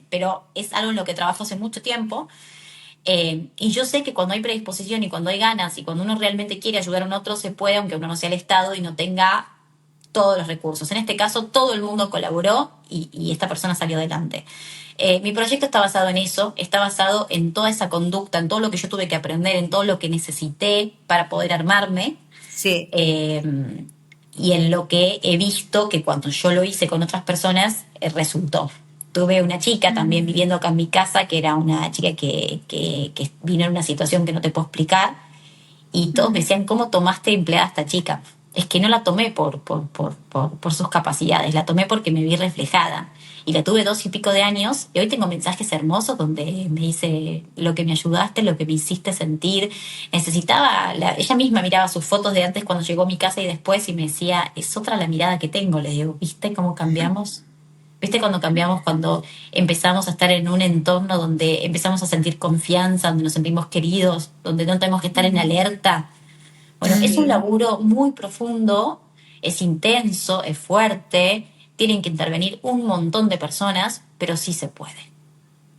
pero es algo en lo que trabajo hace mucho tiempo. Y yo sé que cuando hay predisposición y cuando hay ganas y cuando uno realmente quiere ayudar a un otro, se puede, aunque uno no sea el Estado y no tenga todos los recursos. En este caso, todo el mundo colaboró y esta persona salió adelante. Mi proyecto está basado en eso, está basado en toda esa conducta, en todo lo que yo tuve que aprender, en todo lo que necesité para poder armarme, Sí, eh, y en lo que he visto que cuando yo lo hice con otras personas, resultó. Tuve una chica también Mm. viviendo acá en mi casa, que era una chica que vino en una situación que no te puedo explicar, y todos me Ujú. decían, ¿cómo tomaste empleada a esta chica? Es que no la tomé por sus capacidades, la tomé porque me vi reflejada. Y la tuve 2 y pico de años y hoy tengo mensajes hermosos donde me dice lo que me ayudaste, lo que me hiciste sentir. Ella misma miraba sus fotos de antes cuando llegó a mi casa y después y me decía, es otra la mirada que tengo. Le digo, ¿viste cómo cambiamos? ¿Viste cuando cambiamos, cuando empezamos a estar en un entorno donde empezamos a sentir confianza, donde nos sentimos queridos, donde no tenemos que estar en alerta? Bueno, es un Sí. laburo muy profundo, es intenso, es fuerte, tienen que intervenir un montón de personas, pero sí se puede,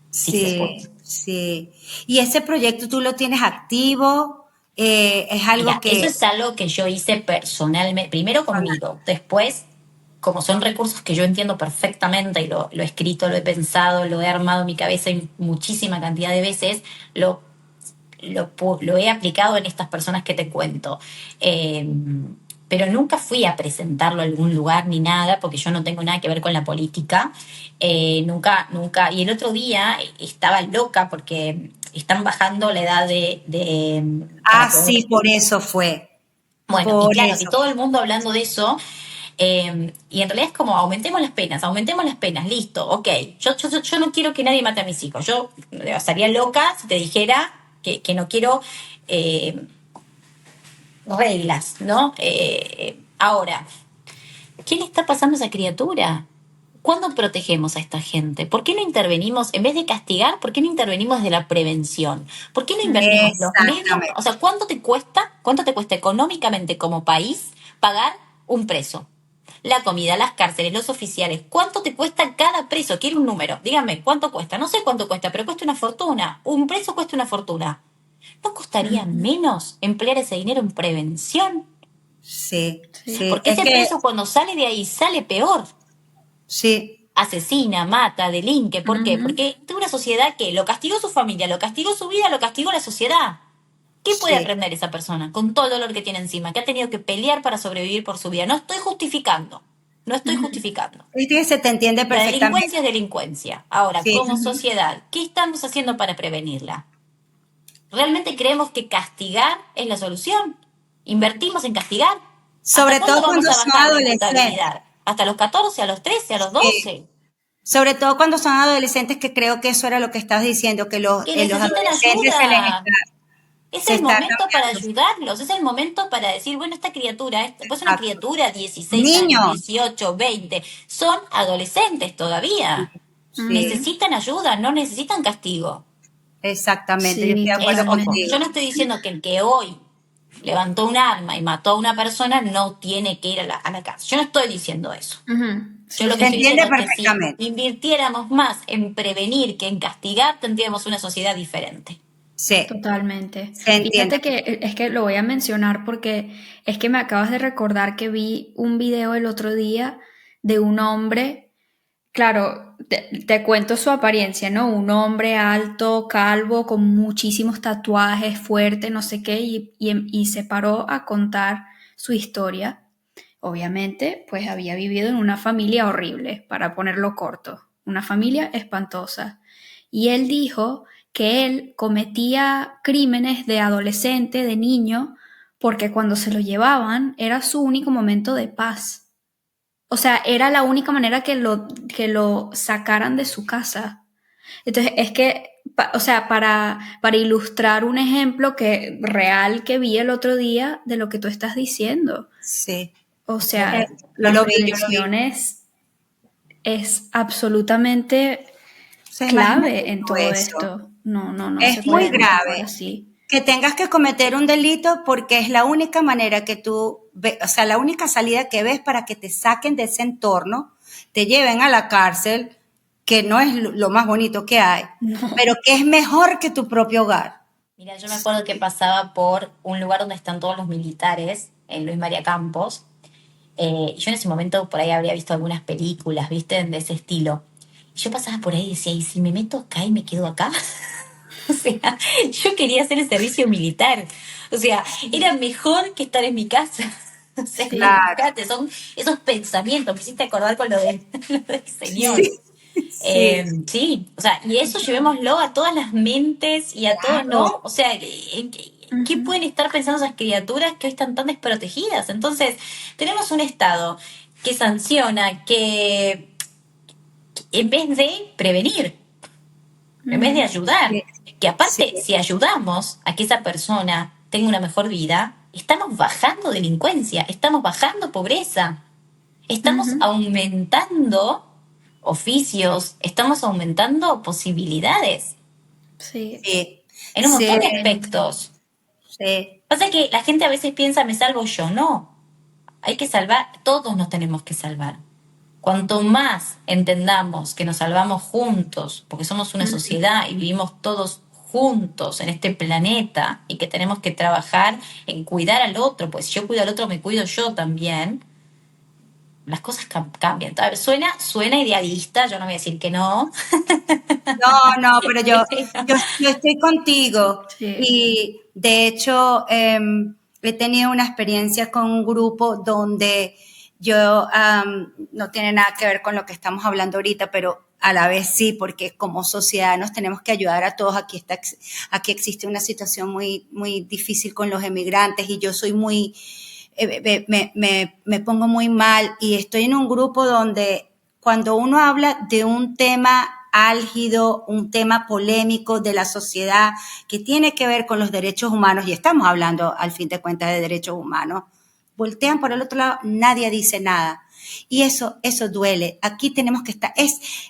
sí se puede. sí, sí. ¿Y ese proyecto tú lo tienes activo? ¿Es algo Mira, eso que... es algo que yo hice personalmente, primero conmigo, después, como son recursos que yo entiendo perfectamente y lo he escrito, lo he pensado, lo he armado en mi cabeza en muchísima cantidad de veces, lo, lo he aplicado en estas personas que te cuento. Eh, pero nunca fui a presentarlo a algún lugar ni nada, porque yo no tengo nada que ver con la política. Nunca, nunca. Y el otro día estaba loca porque están bajando la edad Ah, para poder. sí, por eso fue. Bueno, y Por claro, y eso. todo el mundo hablando de eso, Y en realidad es como aumentemos las penas, listo, ok. Yo no quiero que nadie mate a mis hijos. Yo estaría loca si te dijera que no quiero reglas, ¿no? Ahora, ¿qué le está pasando a esa criatura? ¿Cuándo protegemos a esta gente? ¿Por qué no intervenimos, en vez de castigar, por qué no intervenimos desde la prevención? ¿Por qué no invertimos los medios? O sea, cuánto te cuesta económicamente como país pagar un preso? La comida, las cárceles, los oficiales. ¿Cuánto te cuesta cada preso? Quiero un número. Dígame, ¿cuánto cuesta? No sé cuánto cuesta, pero cuesta una fortuna. Un preso cuesta una fortuna. ¿No costaría menos emplear ese dinero en prevención? Sí, Sí. sí. Porque ese preso cuando sale de ahí sale peor. Sí. Asesina, mata, delinque. ¿Por qué? Porque tuvo una sociedad que lo castigó su familia, lo castigó su vida, lo castigó la sociedad. ¿Qué puede Sí. aprender esa persona con todo el dolor que tiene encima, que ha tenido que pelear para sobrevivir por su vida? No estoy justificando. Sí, se te entiende La perfectamente. delincuencia es delincuencia. Ahora, Sí. como sociedad, ¿qué estamos haciendo para prevenirla? ¿Realmente creemos que castigar es la solución? ¿Invertimos en castigar? ¿Hasta Sobre cuándo todo vamos cuando a son bajar la adolescentes. imputabilidad? ¿Hasta los 14, a los 13, a los Sí. 12? Sobre todo cuando son adolescentes, que creo que eso era lo que estás diciendo, que Que los necesitan adolescentes ayuda. Es se el está momento para cambiando. ayudarlos, es el momento para decir, bueno, esta criatura, pues una Exacto. criatura, 16 años, Niños. 18, 20, son adolescentes todavía. Sí, Necesitan ayuda, no necesitan castigo. exactamente. Yo estoy Sí, de acuerdo Ojo, totalmente. yo contigo. no estoy diciendo que el que hoy levantó un arma y mató a una persona no tiene que ir a la cárcel. Yo no estoy diciendo eso. Yo Sí, lo que Se sí, estoy sí. entiende diciendo es que si perfectamente. invirtiéramos más en prevenir que en castigar, tendríamos una sociedad diferente. Sí, Totalmente. se entiende. Fíjate que es que lo voy a mencionar porque es que me acabas de recordar que vi un video el otro día de un hombre, claro, te cuento su apariencia, ¿no? Un hombre alto, calvo, con muchísimos tatuajes, fuerte, no sé qué, y se paró a contar su historia. Obviamente, pues había vivido en una familia horrible, para ponerlo corto, una familia espantosa. Y él dijo que él cometía crímenes de adolescente, de niño, porque cuando se lo llevaban era su único momento de paz. O sea, era la única manera que lo sacaran de su casa. Entonces, es que, o sea, para ilustrar un ejemplo real que vi el otro día de lo que tú estás diciendo. Sí. O Eh, sea, yo la lo vi, yo lo vi. prevención es absolutamente O sea, clave en imagínate tú todo eso. esto. No, no, no Es se muy puede actuar grave así. que tengas que cometer un delito porque es la única manera que tú ves, o sea, la única salida que ves para que te saquen de ese entorno, te lleven a la cárcel, que no es lo más bonito que hay, pero No. que es mejor que tu propio hogar. Mira, yo me acuerdo que pasaba por un lugar donde están todos los militares, en Luis María Campos. Y yo en ese momento por ahí habría visto algunas películas, ¿viste? De ese estilo. Y yo pasaba por ahí y decía, ¿y si me meto acá y me quedo acá? O sea, yo quería hacer el servicio militar. O sea, era mejor que estar en mi casa. O sea, Sí, Claro. fíjate, son esos pensamientos. Me hiciste acordar con lo del Señor. sí. Sí, sí, Sí, o sea, y eso llevémoslo a todas las mentes y a todos claro. los, o sea, ¿qué Ujú. pueden estar pensando esas criaturas que hoy están tan desprotegidas? Entonces, tenemos un Estado que sanciona, que en vez de prevenir, en vez de Ujú. ayudar, Sí, que sí, aparte, si ayudamos a que esa persona tenga una mejor vida, estamos bajando delincuencia, estamos bajando pobreza, estamos Ujú. aumentando oficios, estamos aumentando posibilidades Sí, sí, en un montón de totalmente. aspectos. sí. Pasa que la gente a veces piensa, me salvo yo. No, hay que salvar, todos nos tenemos que salvar. Cuanto más entendamos que nos salvamos juntos, porque somos una Ujú. sociedad y vivimos todos juntos en este planeta y que tenemos que trabajar en cuidar al otro, pues si yo cuido al otro, me cuido yo también, las cosas cambian. A ver, suena idealista, yo no voy a decir que no. No, no, pero yo estoy contigo Sí. y de hecho he tenido una experiencia con un grupo donde no tiene nada que ver con lo que estamos hablando ahorita, pero a la vez sí, porque como sociedad nos tenemos que ayudar a todos. Aquí existe una situación muy, muy difícil con los emigrantes y yo soy muy me pongo muy mal y estoy en un grupo donde cuando uno habla de un tema álgido, un tema polémico de la sociedad que tiene que ver con los derechos humanos, y estamos hablando al fin de cuentas de derechos humanos, voltean por el otro lado, nadie dice nada. Y eso duele. Aquí tenemos que estar.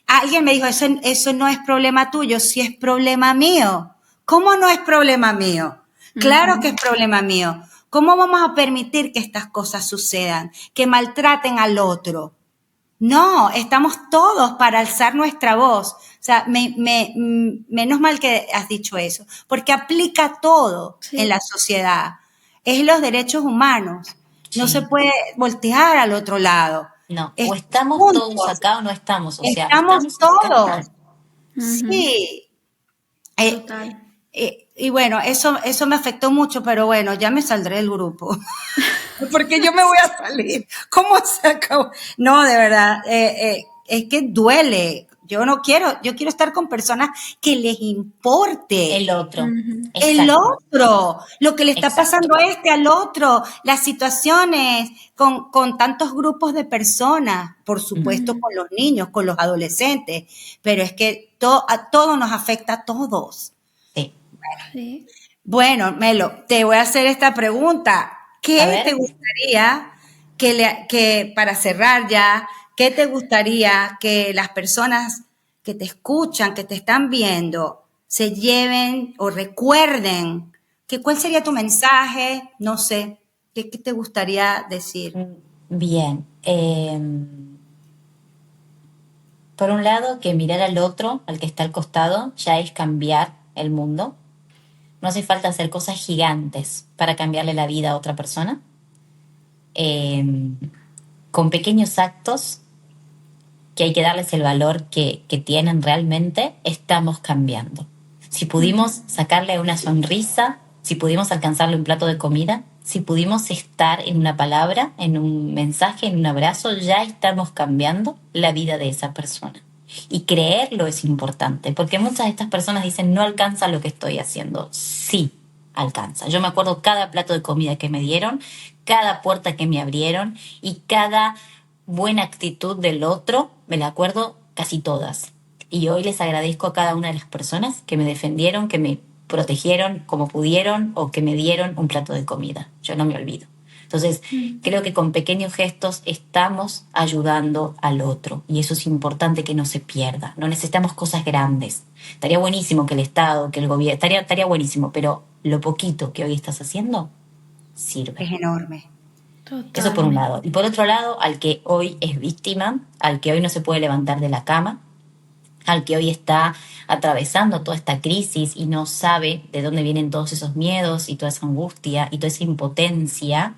Alguien me dijo, eso no es problema tuyo, sí es problema mío. ¿Cómo no es problema mío? Claro que es problema mío. ¿Cómo vamos a permitir que estas cosas sucedan? Que maltraten al otro. No, estamos todos para alzar nuestra voz. O sea, menos mal que has dicho eso, porque aplica todo en la sociedad. Es los derechos humanos. No se puede voltear al otro lado. No, Es o estamos juntos. todos acá o no estamos, o sea, Estamos estamos todos. acá. Sí. Total. Y bueno, eso me afectó mucho, pero bueno, ya me saldré del grupo. Porque yo me voy a salir. ¿Cómo se acabó? No, de verdad, es que duele. Yo quiero estar con personas que les importe. El otro. El Exacto. otro, lo que le está Exacto. pasando a al otro, las situaciones con tantos grupos de personas, por supuesto con los niños, con los adolescentes, pero es que a todos nos afecta a todos. Sí. Sí. Bueno, Melo, te voy a hacer esta pregunta. ¿Qué te gustaría que para cerrar ya, qué te gustaría que las personas que te escuchan, que te están viendo, se lleven o recuerden? ¿Cuál sería tu mensaje? No sé, ¿qué te gustaría decir? Bien. Por un lado, que mirar al otro, al que está al costado, ya es cambiar el mundo. No hace falta hacer cosas gigantes para cambiarle la vida a otra persona. Con pequeños actos que hay que darles el valor que tienen realmente, estamos cambiando. Si pudimos sacarle una sonrisa, si pudimos alcanzarle un plato de comida, si pudimos estar en una palabra, en un mensaje, en un abrazo, ya estamos cambiando la vida de esa persona. Y creerlo es importante, porque muchas de estas personas dicen, no alcanza lo que estoy haciendo. Sí, alcanza. Yo me acuerdo cada plato de comida que me dieron, cada puerta que me abrieron y cada buena actitud del otro, me la acuerdo casi todas. Y hoy les agradezco a cada una de las personas que me defendieron, que me protegieron como pudieron o que me dieron un plato de comida. Yo no me olvido. Entonces, creo que con pequeños gestos estamos ayudando al otro y eso es importante que no se pierda. No necesitamos cosas grandes. Estaría buenísimo que el Estado, que el gobierno, estaría buenísimo, pero lo poquito que hoy estás haciendo sirve. Es enorme. Totalmente. Eso por un lado. Y por otro lado, al que hoy es víctima, al que hoy no se puede levantar de la cama, al que hoy está atravesando toda esta crisis y no sabe de dónde vienen todos esos miedos y toda esa angustia y toda esa impotencia,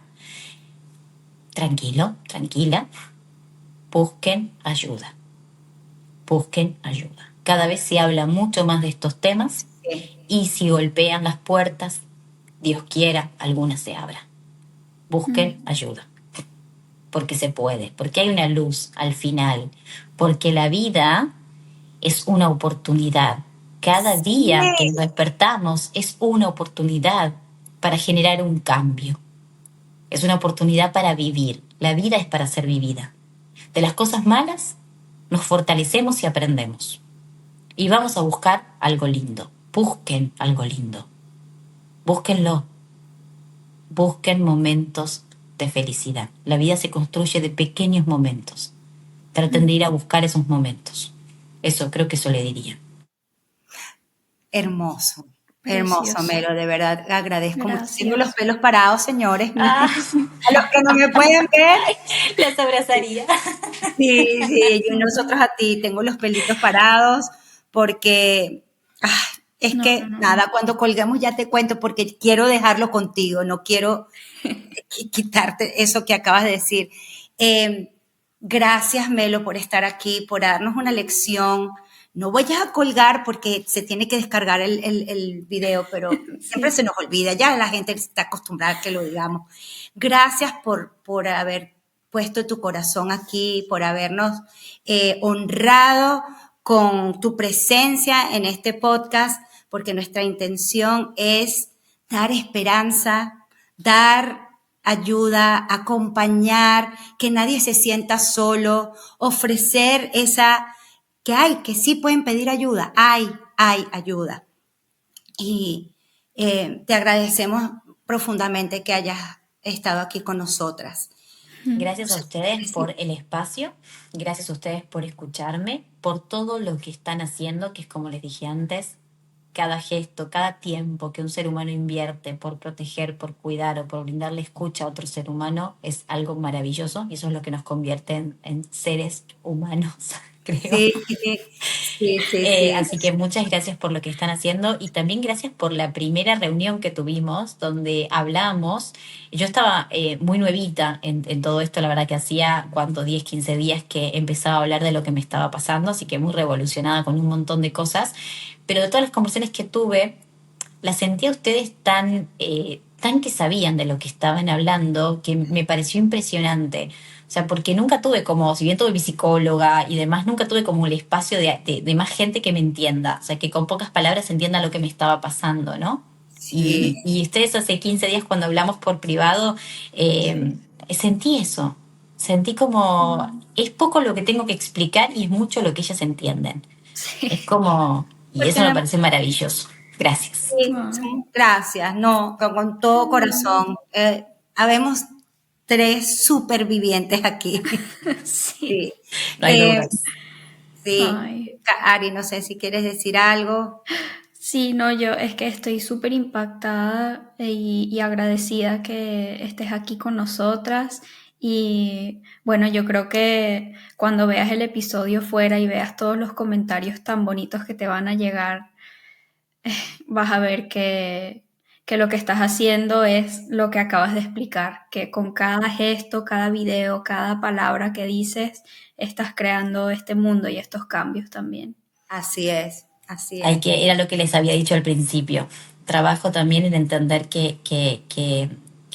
tranquilo, tranquila, busquen ayuda. Busquen ayuda. Cada vez se habla mucho más de estos temas y si golpean las puertas, Dios quiera, alguna se abra. Busquen ayuda. Porque se puede, porque hay una luz al final, porque la vida es una oportunidad. Cada día que nos despertamos es una oportunidad para generar un cambio. Es una oportunidad para vivir. La vida es para ser vivida. De las cosas malas nos fortalecemos y aprendemos. Y vamos a buscar algo lindo. Busquen algo lindo. Búsquenlo. Busquen momentos de felicidad. La vida se construye de pequeños momentos. Traten de ir a buscar esos momentos. Eso, creo que eso le diría. Hermoso. Precioso. Hermoso, Melo, de verdad agradezco mucho. Gracias. Tengo los pelos parados, señores. A los que no me pueden ver, Las abrazaría. sí, y nosotros a ti, tengo los pelitos parados porque es que nada, cuando colgamos ya te cuento porque quiero dejarlo contigo, no quiero quitarte eso que acabas de decir. Gracias, Melo, por estar aquí, por darnos una lección. No voy a colgar porque se tiene que descargar el video, pero siempre se nos olvida. Ya la gente está acostumbrada a que lo digamos. Gracias por haber puesto tu corazón aquí, por habernos honrado con tu presencia en este podcast, porque nuestra intención es dar esperanza, dar ayuda, acompañar, que nadie se sienta solo, ofrecer que sí pueden pedir ayuda, hay ayuda. Y te agradecemos profundamente que hayas estado aquí con nosotras. Gracias a ustedes por el espacio, gracias a ustedes por escucharme, por todo lo que están haciendo, que es como les dije antes, cada gesto, cada tiempo que un ser humano invierte por proteger, por cuidar o por brindarle escucha a otro ser humano es algo maravilloso y eso es lo que nos convierte en seres humanos, creo. Sí. Así que muchas gracias por lo que están haciendo y también gracias por la primera reunión que tuvimos donde hablamos. Yo estaba muy nuevita en todo esto, la verdad que hacía 10, 15 días que empezaba a hablar de lo que me estaba pasando, así que muy revolucionada con un montón de cosas. Pero de todas las conversaciones que tuve, las sentí a ustedes tan que sabían de lo que estaban hablando, que me pareció impresionante. O sea, porque nunca tuve como, si bien tuve mi psicóloga y demás, nunca tuve como el espacio de más gente que me entienda. O sea, que con pocas palabras entienda lo que me estaba pasando, ¿no? Sí. Y ustedes hace 15 días cuando hablamos por privado, sentí eso. Sentí como, es poco lo que tengo que explicar y es mucho lo que ellas entienden. Es como, y Porque eso me parece maravilloso. Gracias. Ay. gracias, no, con todo corazón. Habemos 3 supervivientes aquí. Sí. Sí. No hay dudas. Sí. Ay. Ari, no sé si quieres decir algo. Sí, no, yo es que estoy súper impactada y agradecida que estés aquí con nosotras. Y bueno, yo creo que cuando veas el episodio fuera y veas todos los comentarios tan bonitos que te van a llegar, vas a ver que lo que estás haciendo es lo que acabas de explicar, que con cada gesto, cada video, cada palabra que dices, estás creando este mundo y estos cambios también. Así es. Era lo que les había dicho al principio. Trabajo también en entender que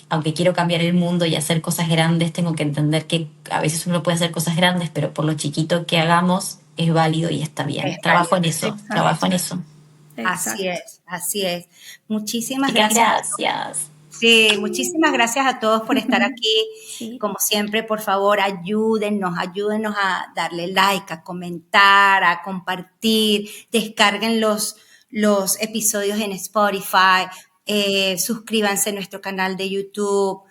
aunque quiero cambiar el mundo y hacer cosas grandes, tengo que entender que a veces uno puede hacer cosas grandes, pero por lo chiquito que hagamos es válido y está bien. Trabajo en eso, Exacto. trabajo en eso. Así es. Muchísimas Chicas, gracias. gracias. Sí, muchísimas gracias a todos por estar aquí. Sí. Como siempre, por favor, ayúdennos a darle like, a comentar, a compartir, descarguen los episodios en Spotify, suscríbanse a nuestro canal de YouTube.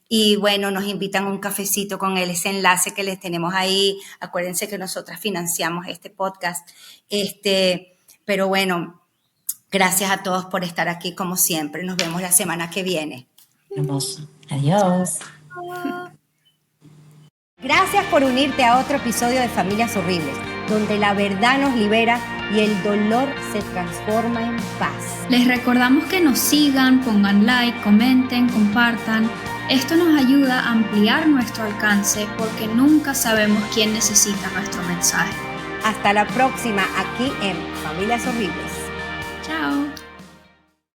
Y bueno, nos invitan a un cafecito con ese enlace que les tenemos ahí. Acuérdense que nosotras financiamos este podcast. Pero bueno, gracias a todos por estar aquí como siempre. Nos vemos la semana que viene. Hermoso. Adiós. Gracias por unirte a otro episodio de Familias Horribles, donde la verdad nos libera y el dolor se transforma en paz. Les recordamos que nos sigan, pongan like, comenten, compartan. Esto nos ayuda a ampliar nuestro alcance porque nunca sabemos quién necesita nuestro mensaje. Hasta la próxima aquí en Familias Horribles. Chao.